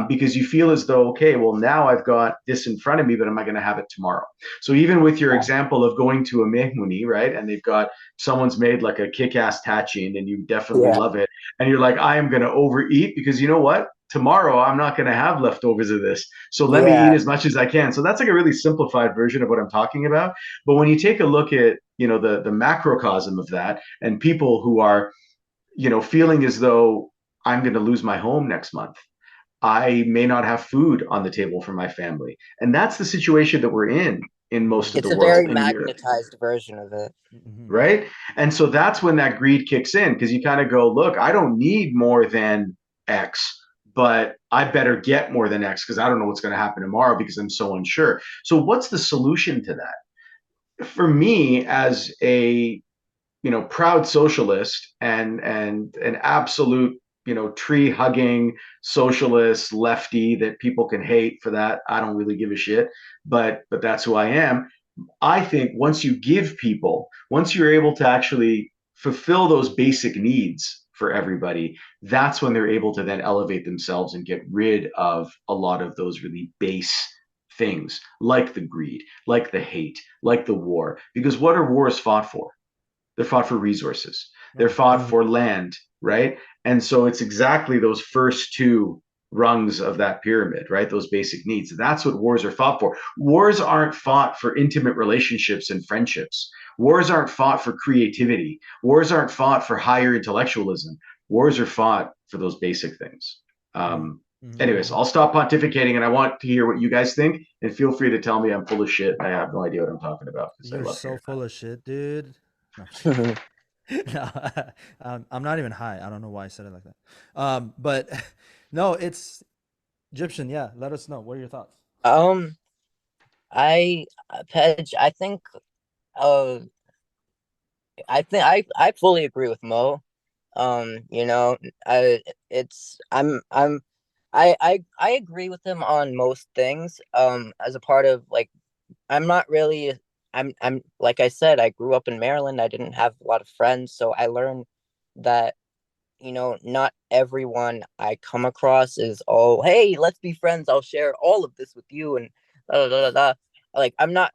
Because you feel as though, okay, well, now I've got this in front of me, but am I going to have it tomorrow? So even with your example of going to a mehmuni, right, and they've got someone's made like a kick-ass tachin, and you definitely Yeah. love it, and you're like, I am going to overeat because you know what? Tomorrow I'm not going to have leftovers of this, so let me eat as much as I can. So that's like a really simplified version of what I'm talking about. But when you take a look at the macrocosm of that, and people who are feeling as though I'm going to lose my home next month, I may not have food on the table for my family. And that's the situation that we're in most of It's the a very world in Europe, magnetized version of it. Mm-hmm. right? And so that's when that greed kicks in, because you kind of go, look, I don't need more than X, but I better get more than X because I don't know what's going to happen tomorrow because I'm so unsure. So what's the solution to that? For me, as a proud socialist and an absolute tree hugging socialist lefty that people can hate for that, I don't really give a shit, but that's who I am. I think once you're able to actually fulfill those basic needs for everybody, that's when they're able to then elevate themselves and get rid of a lot of those really base things, like the greed, like the hate, like the war. Because what are wars fought for? They're fought for resources. They're Right. fought for land, right? And so it's exactly those first two rungs of that pyramid, right? Those basic needs. That's what wars are fought for. Wars aren't fought for intimate relationships and friendships. Wars aren't fought for creativity. Wars aren't fought for higher intellectualism. Wars are fought for those basic things. Mm-hmm. Anyways, I'll stop pontificating, and I want to hear what you guys think. And feel free to tell me I'm full of shit. I have no idea what I'm talking about because I You're love so hearing full that. of shit, dude. No, no, I'm not even high. I don't know why I said it like that. But no, it's Egyptian. Yeah, let us know. What are your thoughts? Um, I Pej, uh I fully agree with Mo. You know, I it's I agree with him on most things. As a part of like, I'm not really I'm like I said, I grew up in Maryland. I didn't have a lot of friends, so I learned that not everyone I come across is, oh, hey, let's be friends. I'll share all of this with you and da, da, da, da, da. Like I'm not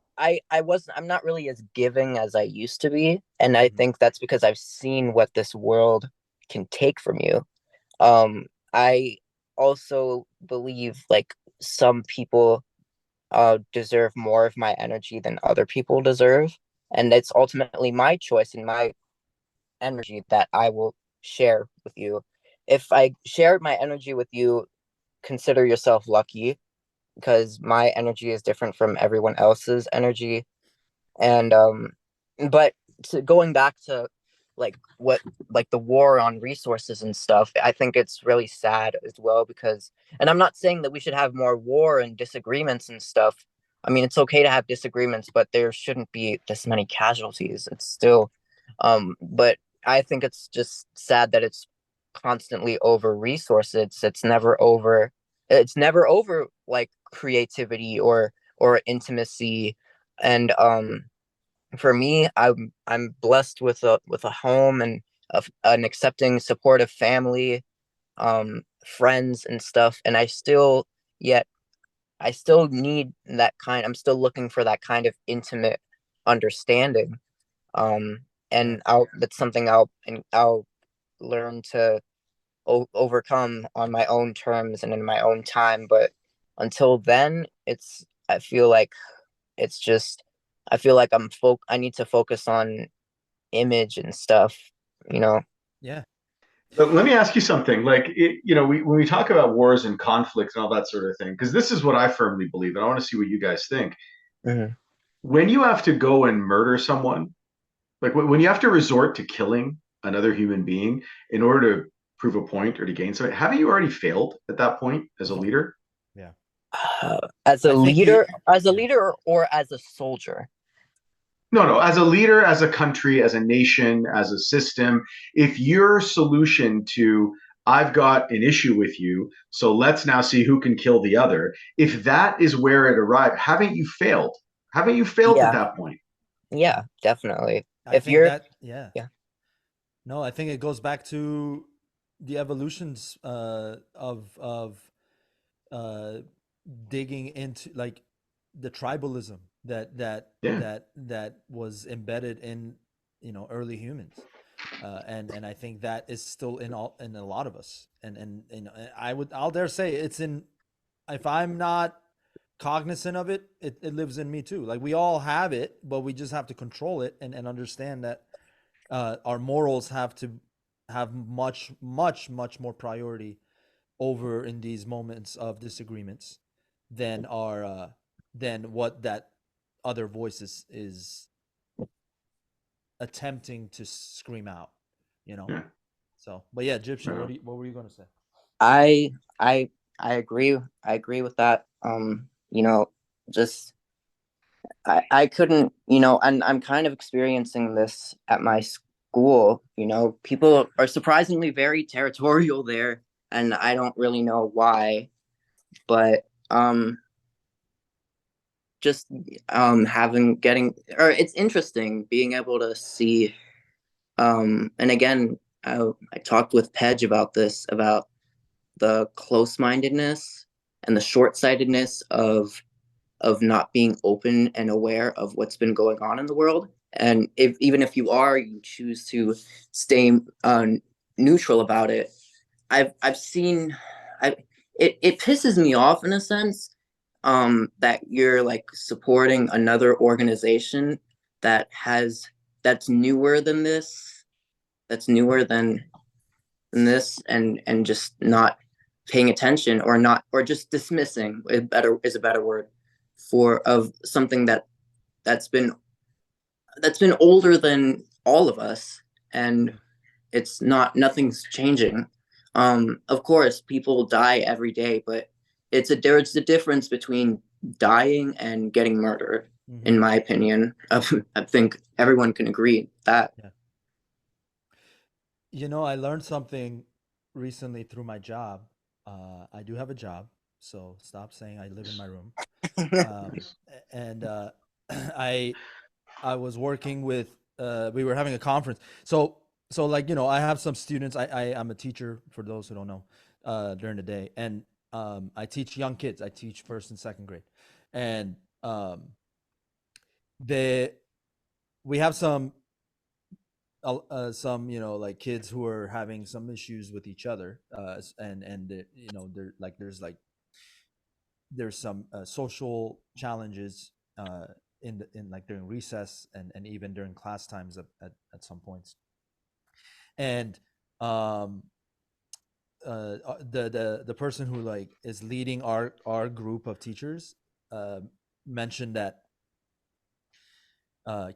really as giving as I used to be. And I think that's because I've seen what this world can take from you. I also believe like some people deserve more of my energy than other people deserve. And it's ultimately my choice and my energy that I will share with you. If I shared my energy with you, consider yourself lucky because my energy is different from everyone else's energy. And but going back to what like the war on resources and stuff, I think it's really sad as well because, and I'm not saying that we should have more war and disagreements and stuff. I mean, it's okay to have disagreements, but there shouldn't be this many casualties. It's still but I think it's just sad that it's constantly over resources. It's never over like creativity or intimacy. And for me, I'm blessed with a home and an accepting, supportive family, friends and stuff. And yet I still need that kind. I'm still looking for that kind of intimate understanding. Um, Right. and that's something I'll learn to overcome on my own terms and in my own time. But until then, I feel like it's just I feel like I need to focus on image and stuff, you know. Yeah. But let me ask you something. Like, when we talk about wars and conflicts and all that sort of thing, because this is what I firmly believe, and I want to see what you guys think. Mhm. When you have to go and murder someone, like when you have to resort to killing another human being in order to prove a point or to gain something, haven't you already failed at that point as a leader? Yeah. As a I think you. Yeah. leader, or as a soldier? No, no. As a leader, as a country, as a nation, as a system, if your solution to I've got an issue with you, so let's now see who can kill the other, if that is where it arrived, haven't you failed? Haven't you failed at Yeah, that point? yeah, definitely. I If think you're, that. Yeah. yeah, No, I think it goes back to the evolutions of uh, digging into like the tribalism Yeah. that was embedded in early humans, and I think that is still in a lot of us, and I'll dare say it's in. If I'm not cognizant of it, it lives in me too. Like we all have it, but we just have to control it and understand that our morals have to have much more priority over in these moments of disagreements than our than what that other voice is attempting to scream out, you know. Yeah. So, but yeah, Egyptian, Yeah. what were you gonna say? I I I agree. I agree with that. Just I couldn't, and I'm kind of experiencing this at my school. People are surprisingly very territorial there, and I don't really know why, but just having getting or it's interesting being able to see, and again, I talked with Pej about this, about the close-mindedness and the short-sightedness of not being open and aware of what's been going on in the world. And if even if you choose to stay neutral about it. I've seen, I it pisses me off in a sense, that you're like supporting another organization that has that's newer than this, that's newer than this, and just not paying attention, or not, or just dismissing is a better word, for of something that's been that's been older than all of us, and it's not nothing's changing. Of course people die every day, but there's a difference between dying and getting murdered, Mm-hmm. in my opinion. I think everyone can agree that. Yeah. I learned something recently through my job. I do have a job, so stop saying I live in my room. Nice. And I I was working with we were having a conference. So like, I have some students. I'm a teacher for those who don't know, during the day. And I teach young kids. I teach first and second grade. And they we have some like kids who are having some issues with each other, and they're like there's some social challenges in like during recess and even during class times at some points. And um the person who like is leading our group of teachers uh mentioned that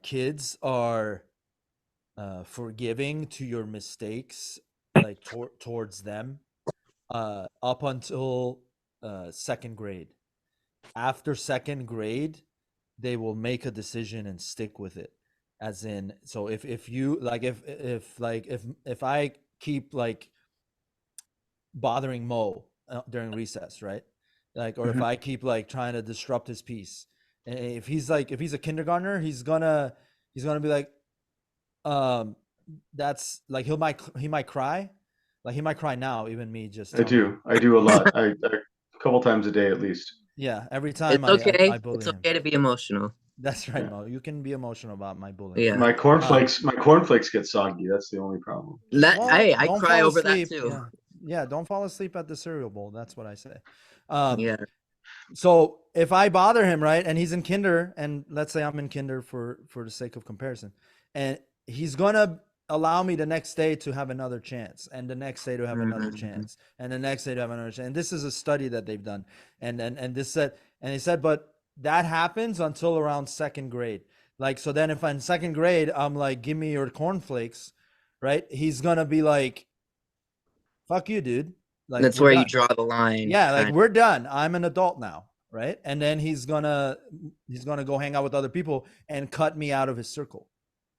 kids are forgiving to your mistakes, like towards them, up until second grade. After second grade, they will make a decision and stick with it. As in, so if you like, if I keep like bothering Mo during recess, right? Like, or if Mhm. I keep like trying to disrupt his peace, and if he's a kindergartner, he's gonna be like, um, that's like he might cry, like he might cry now. Even me just I telling him, do. I do a lot. A couple times a day at least. yeah. Every time It's I okay. bully It's him. okay to be emotional. That's right, Yeah. Mo. You can be emotional about my bullying. Yeah. My cornflakes get soggy. That's the only problem. That Well, I don't cry fall over that asleep. too. Yeah, yeah. Don't fall asleep at the cereal bowl. That's what I say. Um, Yeah. so if I bother him, right, and he's in kinder, and let's say I'm in kinder for the sake of comparison, and he's gonna allow me the next day to have another chance, and the next day to have another chance, and the next day to have another chance. And this is a study that they've done, and this said, and they said, but that happens until around second grade. Like, so then if in second grade I'm like, give me your cornflakes, right? He's gonna be like, fuck you, dude. Like, That's we're where you done. draw the line. Yeah, like kind we're done. I'm an adult now, right? And then he's gonna go hang out with other people and cut me out of his circle,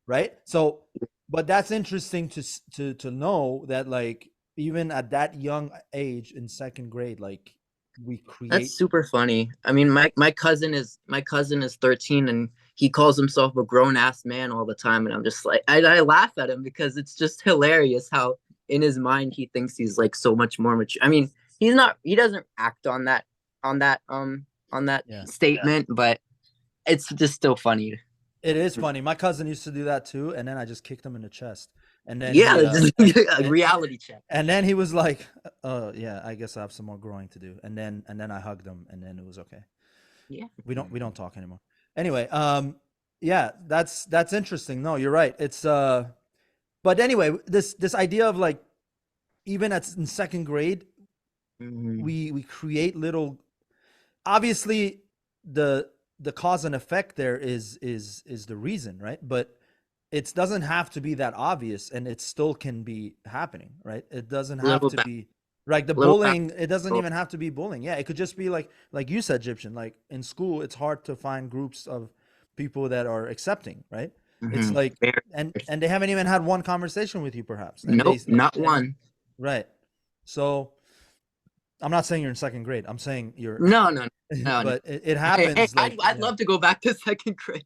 right? So, but that's interesting to know that, like, even at that young age in second grade, like, we create. That's super funny. I mean, my cousin is 13, and he calls himself a grown ass man all the time, and I'm just like, I laugh at him because it's just hilarious how in his mind he thinks he's like so much more mature. I mean, he's not. He doesn't act on that Yeah. statement, but it's just still funny. It is funny. My cousin used to do that too, and then I just kicked him in the chest. And then Yeah, he, just a reality check. and then he was like, yeah, I guess I have some more growing to do." And then I hugged him, and then it was okay. Yeah. We don't talk anymore. Anyway, yeah, that's interesting. No, you're right. It's but anyway, this idea of, like, even in second grade, we create little. Obviously, the cause and effect there is the reason, right? But it doesn't have to be that obvious, and it still can be happening, right? It doesn't have to be like the bullying. It doesn't even have to be bullying. Yeah, it could just be like you said, Gyptian. Like, in school, it's hard to find groups of people that are accepting, right? It's like, and they haven't even had one conversation with you, perhaps. And Nope, not one. Right. So I'm not saying you're in second grade. I'm saying you're no. But it happens. Hey, I'd love to go back to second grade.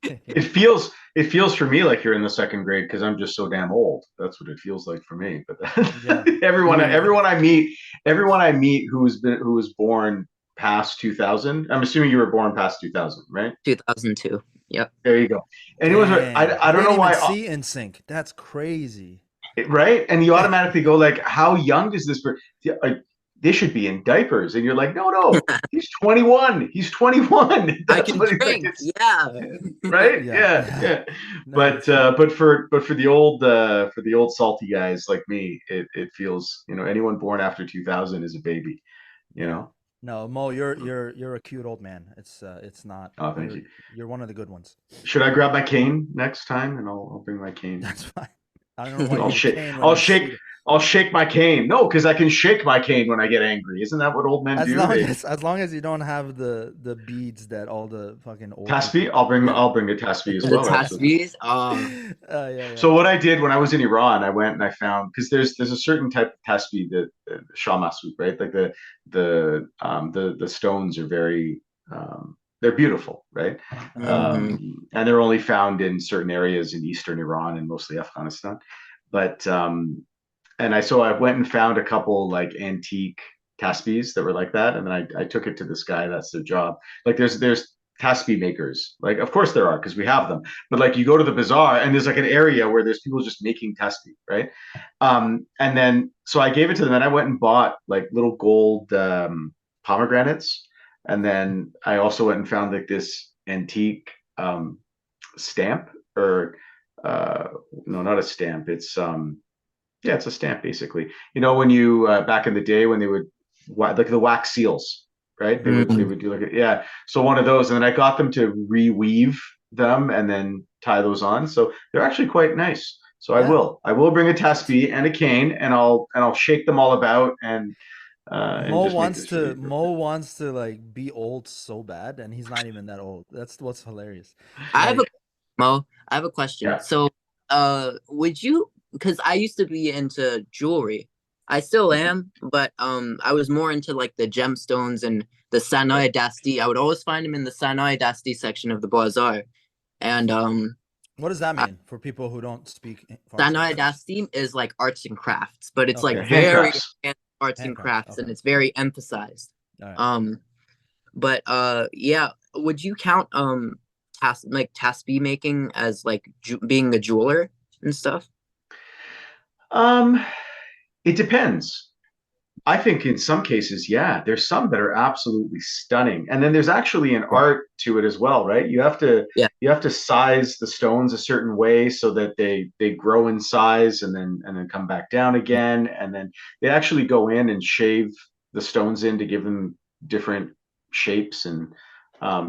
It feels for me like you're in the second grade because I'm just so damn old. That's what it feels like for me. But Yeah. everyone I meet who was born past 2000. I'm assuming you were born past 2000, right? 2002. Yep. There you go. Anyways, I don't know why. See in sync. That's crazy. Right? And you automatically go like, how young does this person? Like, they should be in diapers, and you're like, no, he's 21. He's 21. I can drink. Yeah. Right? Yeah. But for the old salty guys like me, it feels, anyone born after 2000 is a baby, No, Mo, you're a cute old man. It's not. Oh, thank you. You're one of the good ones. Should I grab my cane next time, and I'll bring my cane? That's fine. I don't know why I'll shake my cane. No, because I can shake my cane when I get angry. Isn't that what old men do? As long as you don't have the beads that all the fucking old tasbih, I'll bring a tasbih as well. The tasbihs. Yeah. So what I did when I was in Iran, I went and I found, because there's a certain type of tasbih that Shah Massoud, right? Like the stones are very they're beautiful, right? And they're only found in certain areas in eastern Iran and mostly Afghanistan. But and I went and found a couple like antique tasbihs that were like that, and then I took it to this guy. That's their job. Like there's tasbih makers. Like, of course there are, because we have them. But like, you go to the bazaar and there's like an area where there's people just making tasbih, right? And then so I gave it to them, and I went and bought like little gold pomegranates. And then I also went and found like this antique stamp, or no, not a stamp. It's it's a stamp, basically. When you back in the day when they would like the wax seals, right? They would do like so one of those, and then I got them to reweave them and then tie those on. So they're actually quite nice. So I will bring a tasbih and a cane, and I'll shake them all about, and Mo wants to like be old so bad, and he's not even that old. That's what's hilarious. I have a question. Yeah. So would you, because I used to be into jewelry, I still am, but I was more into like the gemstones and the Sanai Dasti. I would always find them in the Sanai Dasti section of the bazaar. And what does that mean for people who don't speak Sanai Dasti? Is like arts and crafts, but it's like very arts and crafts, and it's very emphasized. Right. But yeah, would you count tasbih making as like being a jeweler and stuff? It depends. I think in some cases, yeah, there's some that are absolutely stunning, and then there's actually an art to it as well, right? Yeah, You have to size the stones a certain way so that they grow in size and then come back down yeah, again, and then they actually go in and shave the stones in to give them different shapes and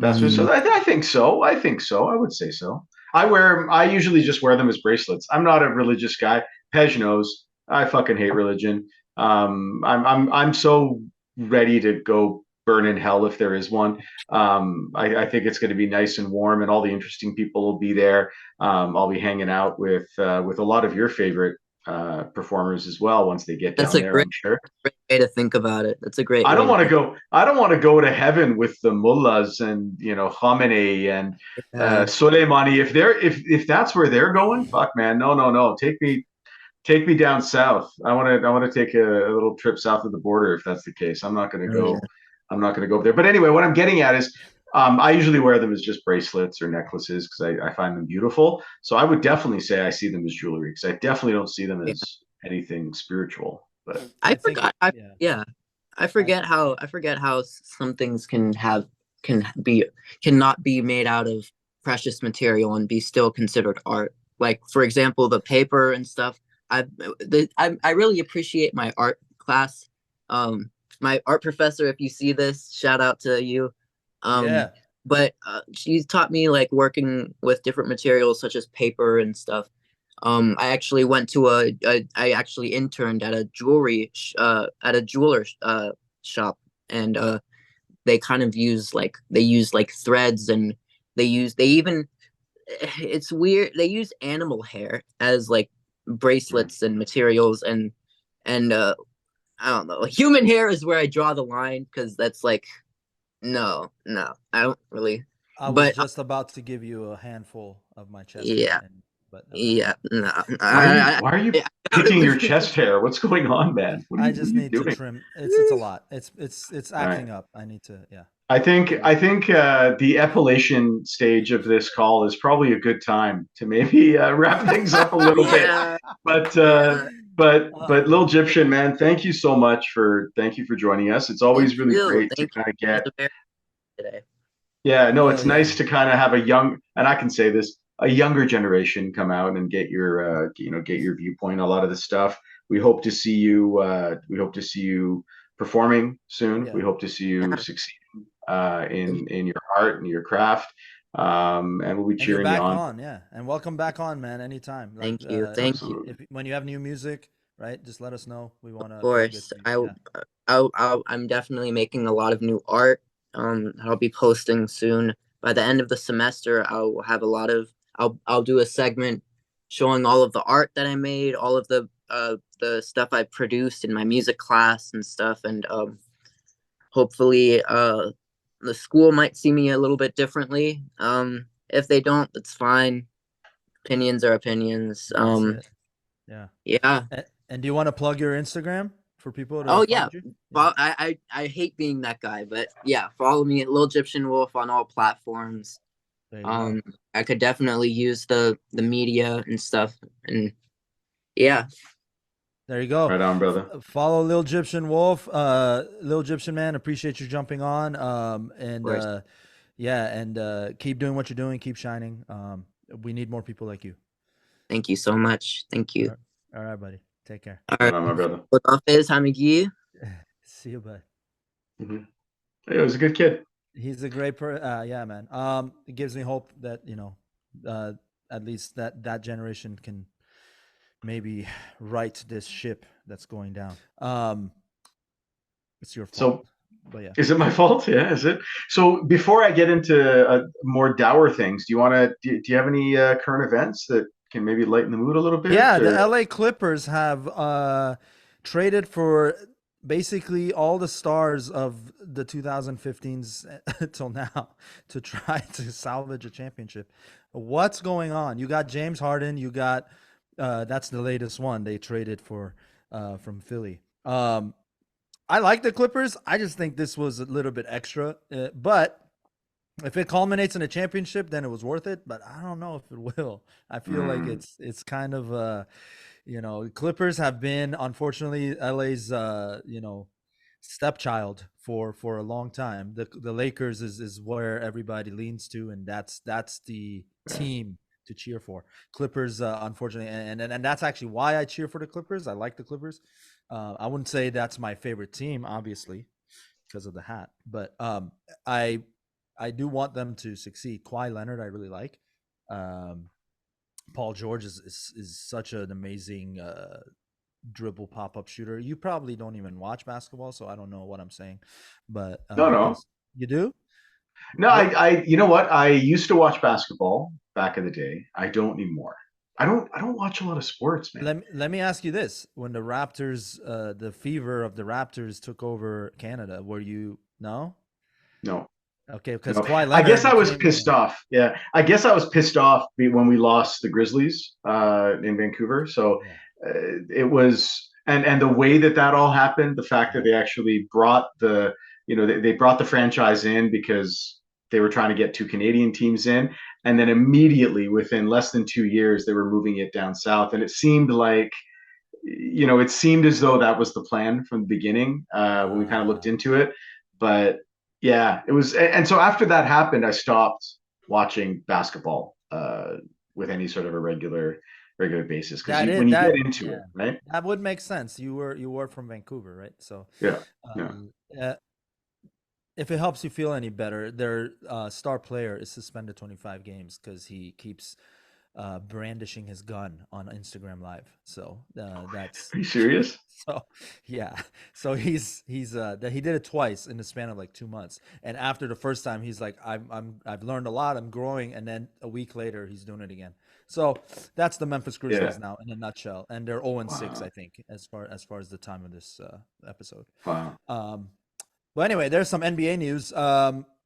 that's what. So I think so. I think so. I would say so. I usually just wear them as bracelets. I'm not a religious guy. Pej knows. I fucking hate religion. I'm so ready to go burn in hell if there is one. I think it's going to be nice and warm, and all the interesting people will be there. I'll be hanging out with a lot of your favorite performers as well once they get that's down a there. great, I'm sure. great way to think about it. That's a great I way don't to want to think. go. I don't want to go to heaven with the mullahs and Khamenei and Yeah, Soleimani. If that's where they're going, fuck man, no no no. Take me down south. I want to take a little trip south of the border if that's the case. I'm not going to oh, yeah, go. I'm not going to go up there. But anyway, what I'm getting at is, I usually wear them as just bracelets or necklaces because I find them beautiful. So I would definitely say I see them as jewelry because I definitely don't see them yeah. as anything spiritual. But I I think forgot. yeah. Yeah, I I forget how some things can be cannot be made out of precious material and be still considered art. Like for example, the paper and stuff. I really appreciate my art class. My art professor, if you see this, shout out to you. Um, yeah. but she's taught me like working with different materials such as paper and stuff. I actually went to I actually interned at a at a jeweler shop, and they kind of they use like threads, and they even it's weird, they use animal hair as like bracelets and materials, and I don't know, human hair is where I draw the line because that's like no, I don't really, I was but just about to give you a handful of my chest hair, yeah, but okay. yeah, no, why are you I picking your chest hair? What's going on, man? I What are just you need to doing? trim. It's a lot. It's All right. acting up. I need to yeah. I think the epilation stage of this call is probably a good time to maybe wrap things up a little bit. yeah, But yeah. but Lil Gyptian, man, thank you for joining us. It's Thank always really you. great to Thank you. kind of It was get. a very today. Yeah, no, Hell it's yeah. nice to kind of have a young, and I can say this, a younger generation come out and get your get your viewpoint on a lot of the stuff. We hope to see you. We hope to see you performing soon. Yeah. We hope to see you Yeah. succeed in your art and your craft. And we'll be And you're cheering you back on. on, yeah. And welcome back on, man, anytime. Like Thank you. Thank you. Absolutely. if when you have new music, right? Just let us know. We Of want to plug it course. for you. Yeah. I'm definitely making a lot of new art. I'll be posting soon. By the end of the semester, I'll have a lot of I'll do a segment showing all of the art that I made, all of the stuff I produced in my music class and stuff, and hopefully the school might see me a little bit differently. If they don't, that's fine. Opinions are opinions. That's it. Yeah. Yeah. And do you want to plug your Instagram for people to Oh yeah. find you? Yeah. Well, I hate being that guy, but yeah, follow me at Lil Gyptian Wolf on all platforms. There you go. I could definitely use the media and stuff, and yeah, There you go. Right on, brother. Follow Lil Gyptian Wolf. Lil Gyptian man, appreciate you jumping on. of course. Yeah, and keep doing what you're doing. Keep shining. We need more people like you. Thank you so much. Thank you. All right, buddy. Take care. All Right right. on, my brother. Hafiz Hamigi. See you, bud. Mm-hmm. He was a good kid. He's a great yeah, man. It gives me hope that at least that generation can maybe right this ship that's going down. It's your fault. So, but yeah. is it my fault? Yeah, is it? So before I get into more dour things, do you have any current events that can maybe lighten the mood a little bit? Yeah, or? the LA Clippers have traded for basically all the stars of the 2015s till now to try to salvage a championship. What's going on? You got James Harden. You got that's the latest one they traded for from Philly. I like the Clippers. I just think this was a little bit extra, but if it culminates in a championship, then it was worth it. But I don't know if it will. I feel like it's kind of Clippers have been, unfortunately, LA's stepchild for a long time. The Lakers is where everybody leans to, and that's the team to cheer for. Clippers, unfortunately, and that's actually why I cheer for the Clippers. I like the Clippers. I wouldn't say that's my favorite team, obviously, because of the hat, but I do want them to succeed. Kawhi Leonard, I really like. Paul George is such an amazing dribble pop-up shooter. You probably don't even watch basketball, so I don't know what I'm saying, but No. you do? No, I you know what? I used to watch basketball back in the day. I don't anymore. I don't watch a lot of sports, man. Let me ask you this: when the Raptors, the fever of the Raptors took over Canada, were you no? No. Okay, because No. Kawhi I guess Leonard I was became pissed off. Yeah. I guess I was pissed off when we lost the Grizzlies in Vancouver. So yeah. it was and the way that all happened, the fact that Yeah. they actually brought they brought the franchise in because they were trying to get two Canadian teams in, and then immediately within less than 2 years they were moving it down south, and it seemed like it seemed as though that was the plan from the beginning when we kind of looked into it. But yeah, it was. And so after that happened, I stopped watching basketball with any sort of a regular basis, because when you get into it, right? That would make sense. You were from Vancouver, right? So Yeah. if it helps you feel any better, their star player is suspended 25 games because he keeps brandishing his gun on Instagram Live. So that's. Are you serious? So yeah, so he did it twice in the span of like 2 months, and after the first time, he's like, I've learned a lot, I'm growing, and then a week later, he's doing it again. So that's the Memphis Grizzlies now in a nutshell, and they're 0-6, I think, as far as the time of this episode. Wow. Well, anyway, there's some NBA news.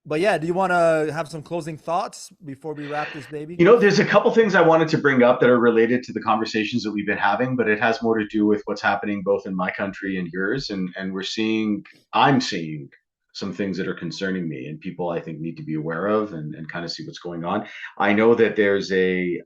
But yeah, do you want to have some closing thoughts before we wrap this baby? There's a couple things I wanted to bring up that are related to the conversations that we've been having, but it has more to do with what's happening both in my country and yours. And I'm seeing some things that are concerning me, and people I think need to be aware of and kind of see what's going on. I know that there's a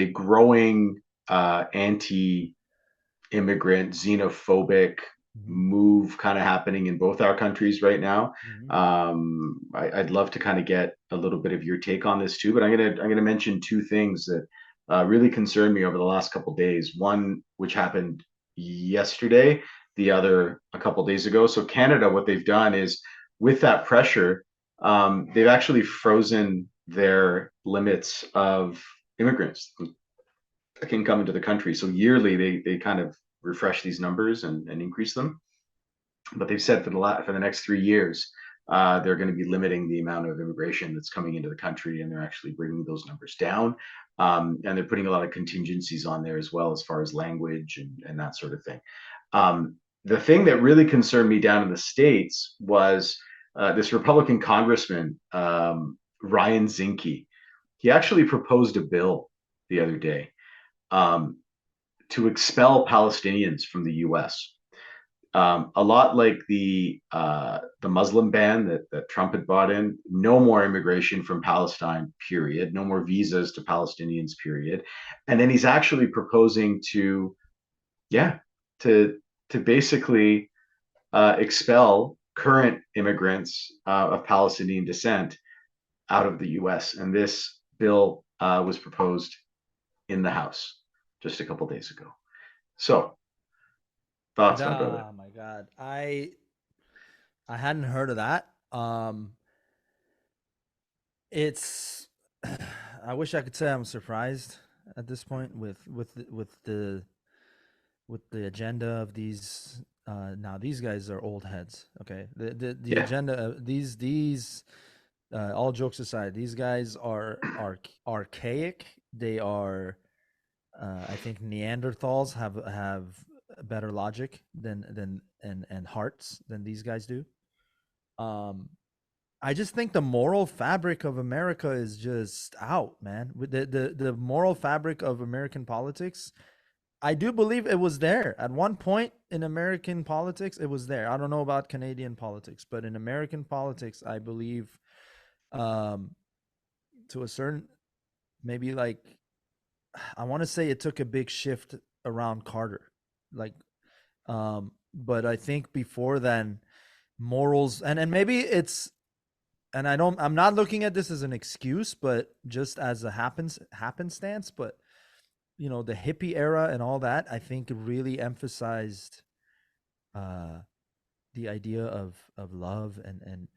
growing anti-immigrant, xenophobic move kind of happening in both our countries right now. I'd love to kind of get a little bit of your take on this too, but I'm gonna mention two things that really concerned me over the last couple of days. One which happened yesterday, the other a couple of days ago. So Canada, what they've done is, with that pressure, they've actually frozen their limits of immigrants that can come into the country. So yearly, they kind of refresh these numbers and increase them. But they've said for the next 3 years, they're going to be limiting the amount of immigration that's coming into the country, and they're actually bringing those numbers down. And they're putting a lot of contingencies on there as well, as far as language and that sort of thing. The thing that really concerned me down in the States was this Republican congressman, Ryan Zinke. He actually proposed a bill the other day to expel Palestinians from the U.S. A lot like the Muslim ban that Trump had brought in. No more immigration from Palestine, period. No more visas to Palestinians, period. And then he's actually proposing to basically expel current immigrants of Palestinian descent out of the U.S. And this bill was proposed in the House just a couple days ago. So, thoughts, my brother? Oh my God, I hadn't heard of that. It's I wish I could say I'm surprised at this point with the agenda of these. Now these guys are old heads. Okay, the agenda of these. All jokes aside, these guys are archaic. They are, I think, Neanderthals have better logic than and hearts than these guys do. I just think the moral fabric of America is just out, man. With the moral fabric of American politics, I do believe it was there at one point in American politics. It was there. I don't know about Canadian politics, but in American politics, I believe, to a certain, maybe like I want to say it took a big shift around Carter, like, but I think before then, morals and maybe it's, and I'm not looking at this as an excuse, but just as a happenstance. But the hippie era and all that, I think really emphasized the idea of love and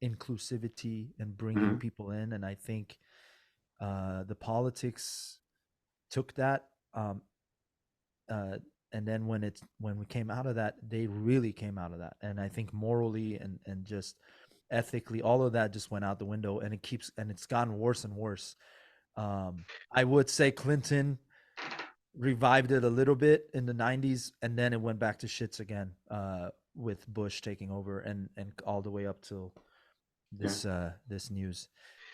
inclusivity and bringing Mhm. people in. And I think the politics took that, uh, and then when we came out of that, they really came out of that. And I think morally and just ethically, all of that just went out the window, and it's gotten worse and worse. I would say Clinton revived it a little bit in the 90s, and then it went back to shits again, with Bush taking over and all the way up till Yeah. this news.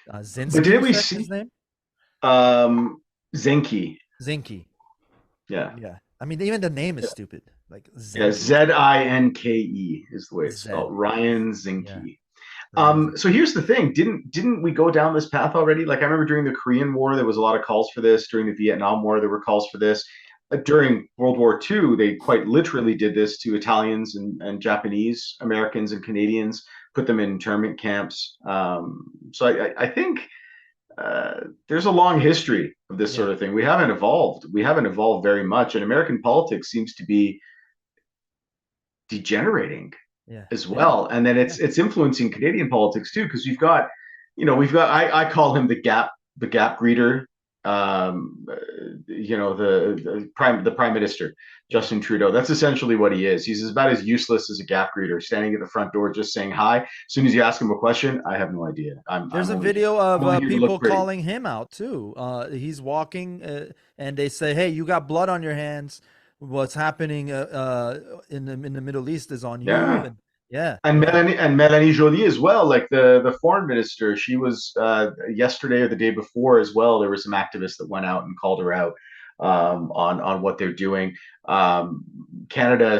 But Zinski, did you we said his see name? Zinke? Zinke. Yeah. Yeah. I mean, even the name is Yeah. stupid. Like Yeah. Zinke. Zinke is the way it's Zed. spelled. Ryan Yeah. Zinke. Ryan Zinke. So here's the thing: didn't we go down this path already? Like I remember during the Korean War, there was a lot of calls for this. During the Vietnam War, there were calls for this. During World War II, they quite literally did this to Italians and Japanese Americans and Canadians, put them in internment camps. So I think there's a long history of this Yeah. sort of thing. We haven't evolved. We haven't evolved very much, and American politics seems to be degenerating Yeah. as Yeah. well. And then it's influencing Canadian politics too, because we've got I call him the gap greeter. The prime minister Justin Trudeau. That's essentially what he is. He's about as useless as a gap greeter, standing at the front door just saying hi. As soon as you ask him a question, I have no idea. There's I'm a only video I'm only of here to people look pretty. calling him out too. He's walking, and they say, "Hey, you got blood on your hands. What's happening in the Middle East is on you." Yeah. And yeah, And yeah, Melanie Joly as well, like the foreign minister. She was yesterday or the day before as well. There were some activists that went out and called her out on what they're doing. Um, Canada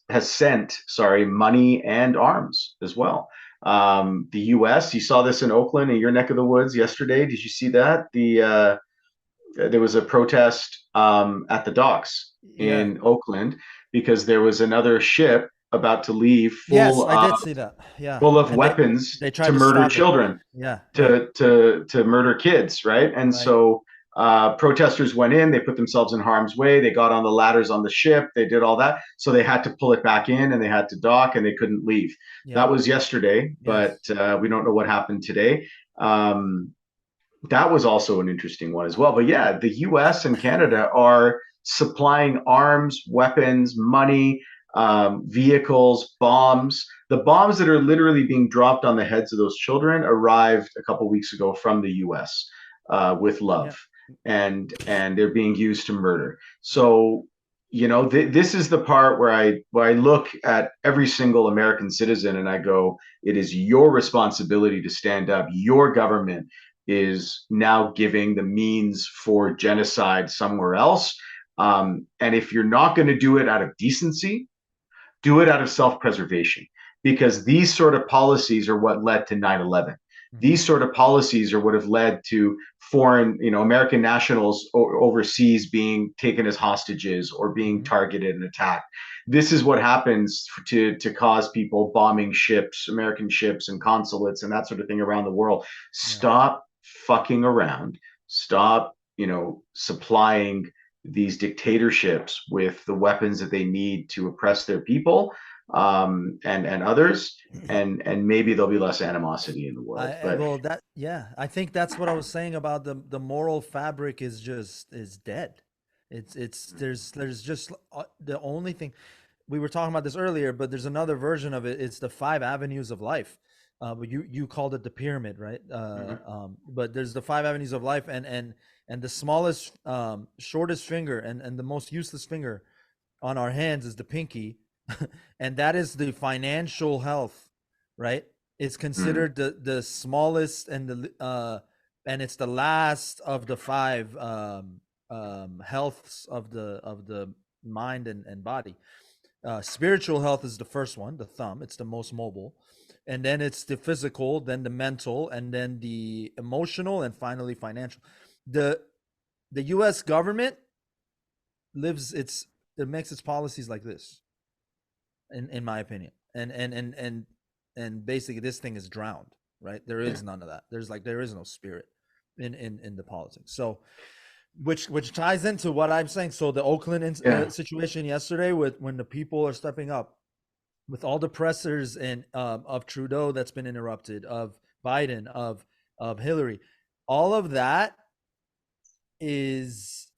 has sent money and arms as well. The U.S. You saw this in Oakland, in your neck of the woods yesterday. Did you see that? There was a protest at the docks yeah. in Oakland because there was another ship about to leave Yes, I did see that. Yeah, full of and they weapons they to tried to murder stop it. children, Yeah, yeah, to murder kids, right? And right. so protesters went in, they put themselves in harm's way, they got on the ladders on the ship, they did all that, so they had to pull it back in and they had to dock and they couldn't leave. Yeah, That was yesterday, but yes. we don't know what happened today. That was also an interesting one as well. But yeah, the US and Canada are supplying arms, weapons, money, vehicles, bombs. The bombs that are literally being dropped on the heads of those children arrived a couple weeks ago from the US with Yeah, love, and they're being used to murder. So this is the part where I look at every single American citizen and I go, it is your responsibility to stand up. Your government is now giving the means for genocide somewhere else. And if you're not going to do it out of decency, do it out of self-preservation, because these sort of policies are what led to 9/11. mhm, These sort of policies are what have led to foreign, American nationals overseas being taken as hostages or being mhm, targeted and attacked. This is what happens to cause people bombing ships, American ships and consulates and that sort of thing around the world. yeah. Stop fucking around. Stop, supplying these dictatorships with the weapons that they need to oppress their people, and others, and maybe there'll be less animosity in the world. But Well, yeah, I think that's what I was saying about the moral fabric is dead. It's there's just the only thing we were talking about this earlier, but there's another version of it. It's the five avenues of life. But you called it the pyramid, right? But there's the five avenues of life, and the smallest, shortest finger, and the most useless finger on our hands is the pinky, and that is the financial health, right? It's mm, considered the smallest and it's the last of the five healths of the mind and body. Spiritual health is the first one, the thumb. It's the most mobile, and then it's the physical, then the mental, and then the emotional, and finally financial. The the U.S. government it makes its policies like this, in my opinion, and basically this thing is drowned, right? There is none of that. There is no spirit in the politics. So which ties into what I'm saying. So the Oakland situation yesterday, when the people are stepping up, with all the pressers and of Trudeau that's been interrupted, of Biden, of Hillary, all of that is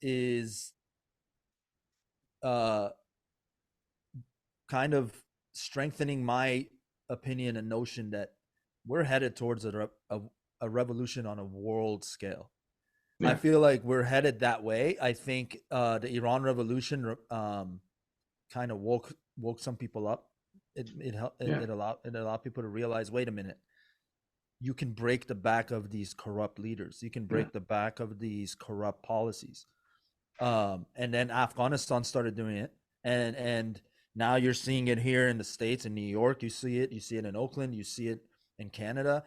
kind of strengthening my opinion and notion that we're headed towards a revolution on a world scale. Yeah. I feel like we're headed that way. I think the Iran revolution kind of woke some people up. It allowed people to realize, wait a minute, you can break the back of these corrupt leaders. You can break the back of these corrupt policies. And then Afghanistan started doing it, and now you're seeing it here in the States, in New York. You see it in Oakland. You see it in Canada.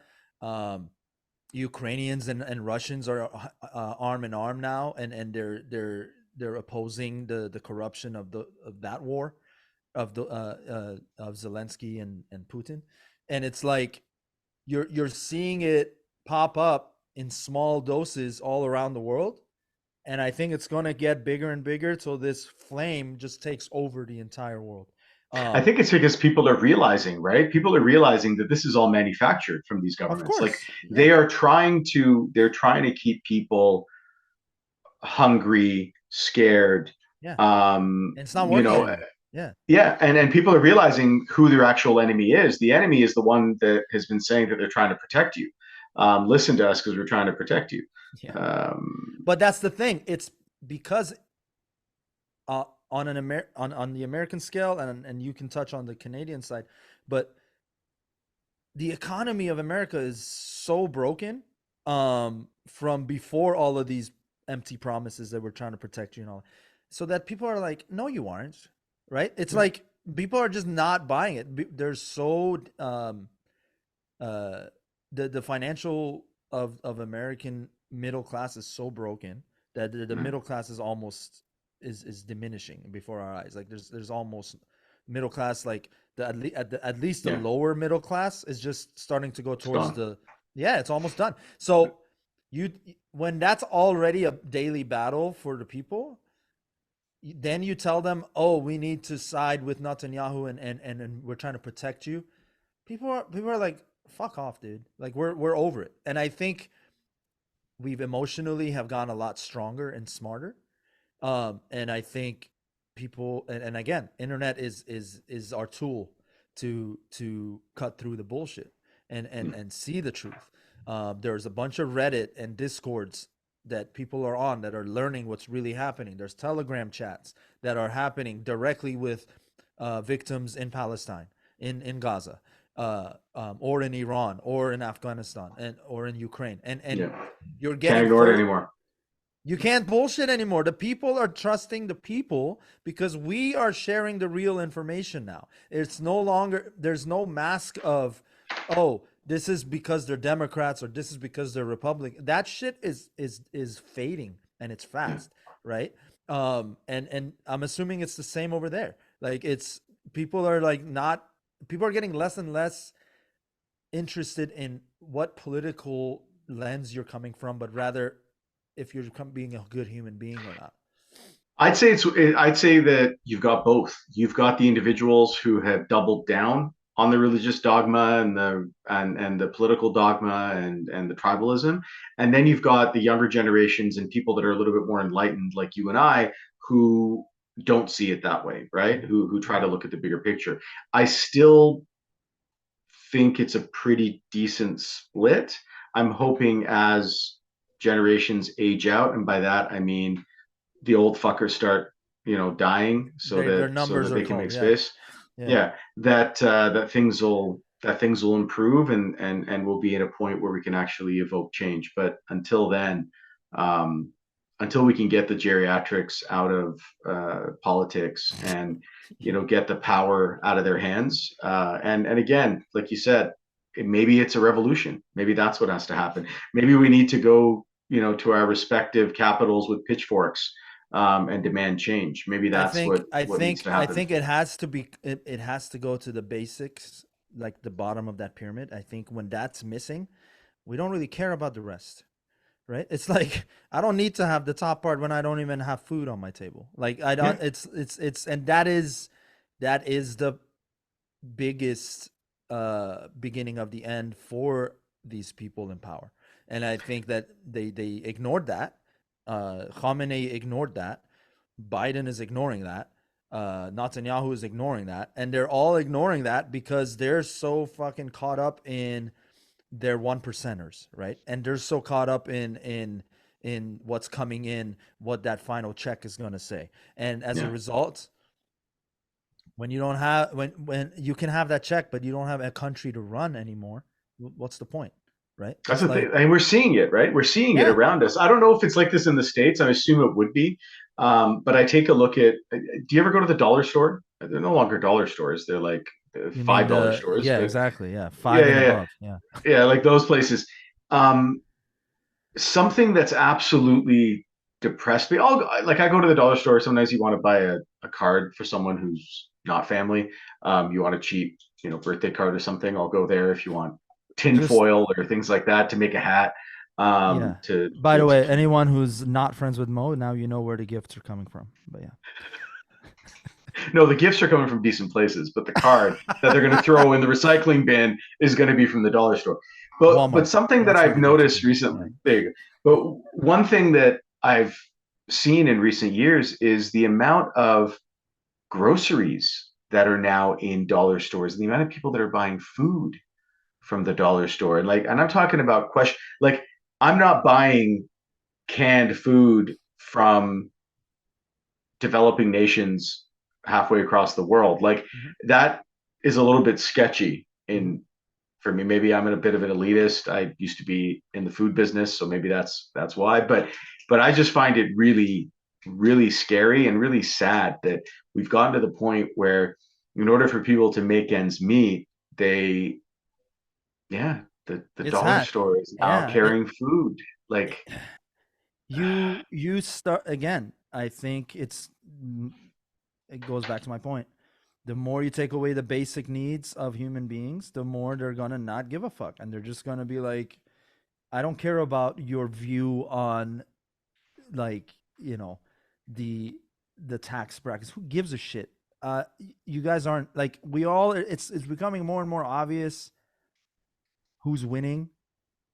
Ukrainians and Russians are arm in arm now, and they're opposing the corruption of that war, of Zelensky and Putin. And it's like you're seeing it pop up in small doses all around the world. And I think it's going to get bigger and bigger till this flame just takes over the entire world. I think it's because people are realizing, right? People are realizing that this is all manufactured from these governments. Of course. Like they're trying to keep people hungry, scared. Yeah. And it's not working. Yeah. And people are realizing who their actual enemy is. The enemy is the one that has been saying that they're trying to protect you. Listen to us because we're trying to protect you. Yeah. But that's the thing. It's because on the American scale, and you can touch on the Canadian side, but the economy of America is so broken from before all of these empty promises that we're trying to protect you and all, so that people are like, no, you aren't, right? It's like people are just not buying it. There's so the financial of American middle class is so broken that the middle class is almost is diminishing before our eyes. Like there's almost middle class, like at least the lower middle class is just starting to go towards it's almost done. So when that's already a daily battle for the people, then you tell them, oh, we need to side with Netanyahu and we're trying to protect you. People are like, fuck off, dude. Like we're over it. And I think we've emotionally have gotten a lot stronger and smarter. And I think people, and again, internet is our tool to cut through the bullshit and see the truth. There's a bunch of Reddit and Discords that people are on that are learning what's really happening. There's Telegram chats that are happening directly with victims in Palestine, in Gaza, or in Iran, or in Afghanistan, or in Ukraine. And you're getting can't ignore it anymore. You can't bullshit anymore. The people are trusting the people because we are sharing the real information now. It's no longer, there's no mask of, oh, this is because they're Democrats or this is because they're Republican. That shit is fading, and it's fast, right? And I'm assuming it's the same over there. Like people are getting less and less interested in what political lens you're coming from, but rather if you're being a good human being or not. I'd say that you've got both. You've got the individuals who have doubled down on the religious dogma and the political dogma and the tribalism, and then you've got the younger generations and people that are a little bit more enlightened, like you and I, who don't see it that way, right? Who try to look at the bigger picture. I still think it's a pretty decent split. I'm hoping as generations age out, and by that I mean the old fuckers start dying so that they can make space, that things will improve and we'll be at a point where we can actually evoke change. But until then, until we can get the geriatrics out of politics and get the power out of their hands, and again, like you said, maybe it's a revolution. Maybe that's what has to happen. Maybe we need to go to our respective capitals with pitchforks, and demand change. Maybe I that's think I what needs think to I happen. think it has to be it has to go to the basics, like the bottom of that pyramid. I think when that's missing, we don't really care about the rest, right? It's like I don't need to have the top part when I don't even have food on my table. Like I Yeah. don't it's and that is the biggest beginning of the end for these people in power. And I think that they ignored that. Khamenei ignored that. Biden is ignoring that. Netanyahu is ignoring that, and they're all ignoring that because they're so fucking caught up in their one percenters, right? And they're so caught up in what's coming in, what that final check is going to say, and as a Yeah. result, when you don't have when you can have that check, but you don't have a country to run anymore, what's the point, right? That's It's the thing. like, And we're seeing it, right? We're seeing it yeah, around us. I don't know if it's like this in the States. I assume it would be. But I take a look at, do you ever go to the dollar store? They're no longer dollar stores. They're like you mean $5 the stores, yeah, but exactly, yeah, yeah, five and yeah, yeah. above, yeah. Yeah, like those places. Um, Something that's absolutely depressed me. I go to the dollar store. Sometimes you want to buy a card for someone who's not family. You want a cheap, birthday card or something. I'll go there if you want tin Just foil or things like that to make a hat. yeah. To By to the to way, keep. anyone who's not friends with Mo, now you know where the gifts are coming from. But No, the gifts are coming from decent places, but the card that they're going to throw in the recycling bin is going to be from the dollar store. But Walmart, something that that's where I've the gifts are noticed coming. recently, Yeah. there you go. But one thing that I've seen in recent years is the amount of groceries that are now in dollar stores and the amount of people that are buying food from the dollar store. And I'm talking about I'm not buying canned food from developing nations halfway across the world. Like Mhm. that is a little bit sketchy Mhm. in for me. Maybe I'm a bit of an elitist. I used to be in the food business, so maybe that's why. But I just find it really, really scary and really sad that we've gotten to the point where in order for people to make ends meet, they yeah, the It's dollar hot. store is now Yeah. carrying food. Like You start again. I think it goes back to my point. The more you take away the basic needs of human beings, the more they're gonna not give a fuck, and they're just gonna be like, I don't care about your view on, like, the the tax brackets. Who gives a shit? You guys aren't like we all. It's becoming more and more obvious who's winning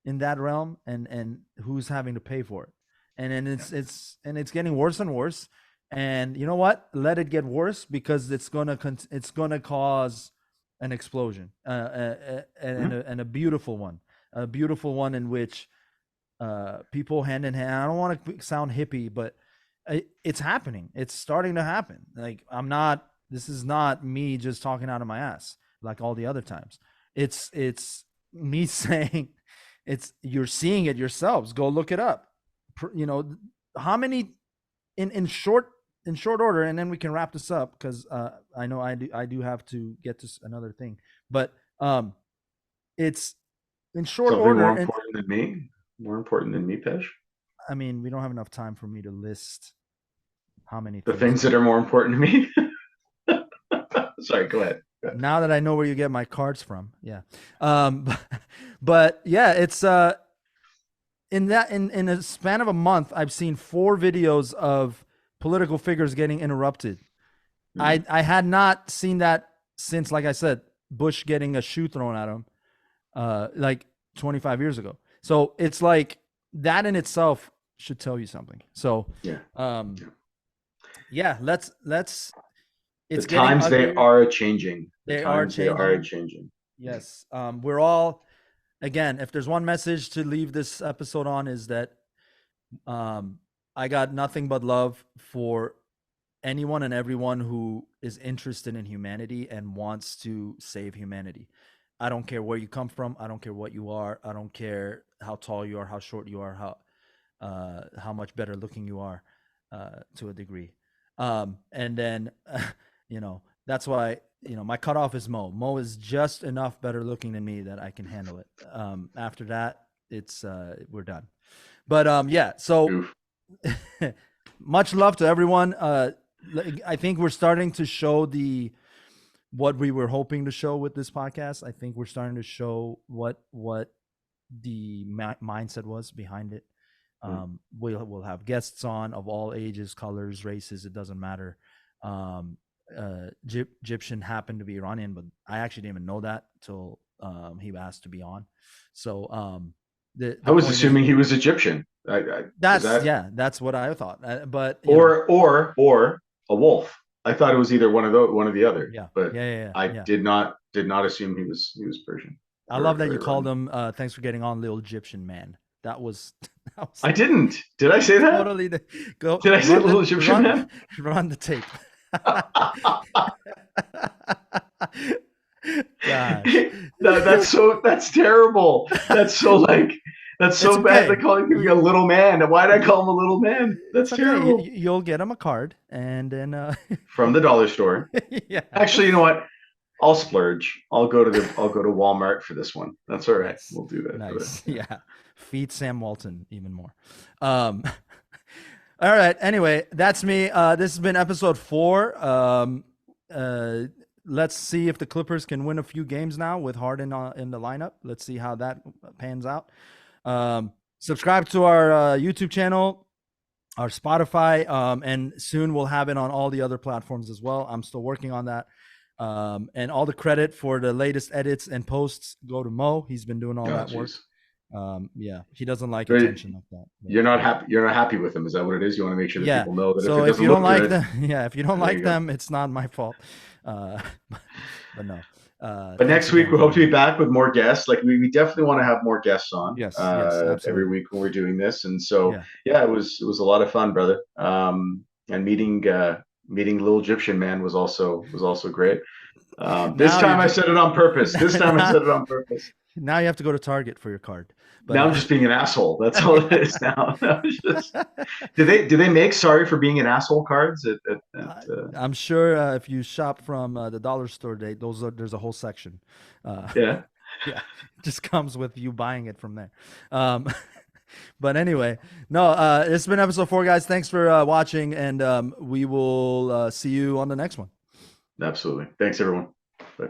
in that realm, and who's having to pay for it. And then it's getting worse and worse. And you know what? Let it get worse, because it's gonna cause an explosion, and a beautiful one, in which people hand in hand. I don't want to sound hippie, but it's happening. It's starting to happen. Like, I'm not. This is not me just talking out of my ass like all the other times. It's me saying, you're seeing it yourselves. Go look it up. You know how many in short order, and then we can wrap this up, because I know I do have to get to another thing, but it's in short something order. more And important than me, Pej. I mean, we don't have enough time for me to list how many The things things are. that are more important to me. Sorry, go ahead. Now that I know where you get my cards from, yeah. But yeah, it's in a span of a month, I've seen 4 videos of political figures getting interrupted. Mm. I had not seen that since, like I said, Bush getting a shoe thrown at him, like 25 years ago. So it's like that in itself should tell you something. So, Yeah. um, Yeah. yeah, let's. The It's getting times they uglier. are changing. The They are times they are changing. changing. Yes. We're all, again, if there's one message to leave this episode on, is that um, I got nothing but love for anyone and everyone who is interested in humanity and wants to save humanity. I don't care where you come from. I don't care what you are. I don't care how tall you are, how short you are, how much better looking you are, to a degree. And then, that's why, my cutoff is Mo. Mo is just enough better looking than me that I can handle it. After that, it's we're done. But yeah, so Oof. much love to everyone. I think we're starting to show what we were hoping to show with this podcast. I think we're starting to show what the mindset was behind it. We'll have guests on of all ages, colors, races. It doesn't matter. Gyptian happened to be Iranian, but I actually didn't even know that till he asked to be on. So I was assuming he was Egyptian. That's what I thought. But or a wolf. I thought it was either one of the other. Yeah. But Yeah. I did not assume he was Persian. I love that you called him. Thanks for getting on, Lil Gyptian man. That was I didn't. Did I say that? Totally. Go. Did I say Lil Gyptian man? Run the tape. Gosh. That's terrible. That's so bad. They're calling me a little man. Why did I call him a little man? That's terrible. You'll get him a card, and then from the dollar store. Yeah. Actually, you know what? I'll splurge. I'll go to Walmart for this one. That's all right. Nice. We'll do that. Nice. Yeah. Feed Sam Walton even more. All right. Anyway, that's me. This has been episode 4. Let's see if the Clippers can win a few games now with Harden in the lineup. Let's see how that pans out. Subscribe to our YouTube channel, our Spotify, and soon we'll have it on all the other platforms as well. I'm still working on that. And all the credit for the latest edits and posts go to Mo. He's been doing all that work. Yeah, he doesn't like attention like that. But you're not happy with them. Is that what it is? You want to make sure that people know that so if you don't like them, if you don't like them, it's not my fault. But no. But next week we hope to be back with more guests. Like we definitely want to have more guests on. Yes, every week when we're doing this, and so it was a lot of fun, brother. And meeting Lil Gyptian man was also great. This time I said it on purpose. Now you have to go to Target for your card. But now I'm just being an asshole. That's all it is now. Do they make sorry for being an asshole cards? I'm sure if you shop from the dollar store, there's a whole section. Yeah. Yeah, it just comes with you buying it from there. But anyway, no, it's been episode 4, guys. Thanks for watching, and we will see you on the next one. Absolutely. Thanks, everyone. Bye.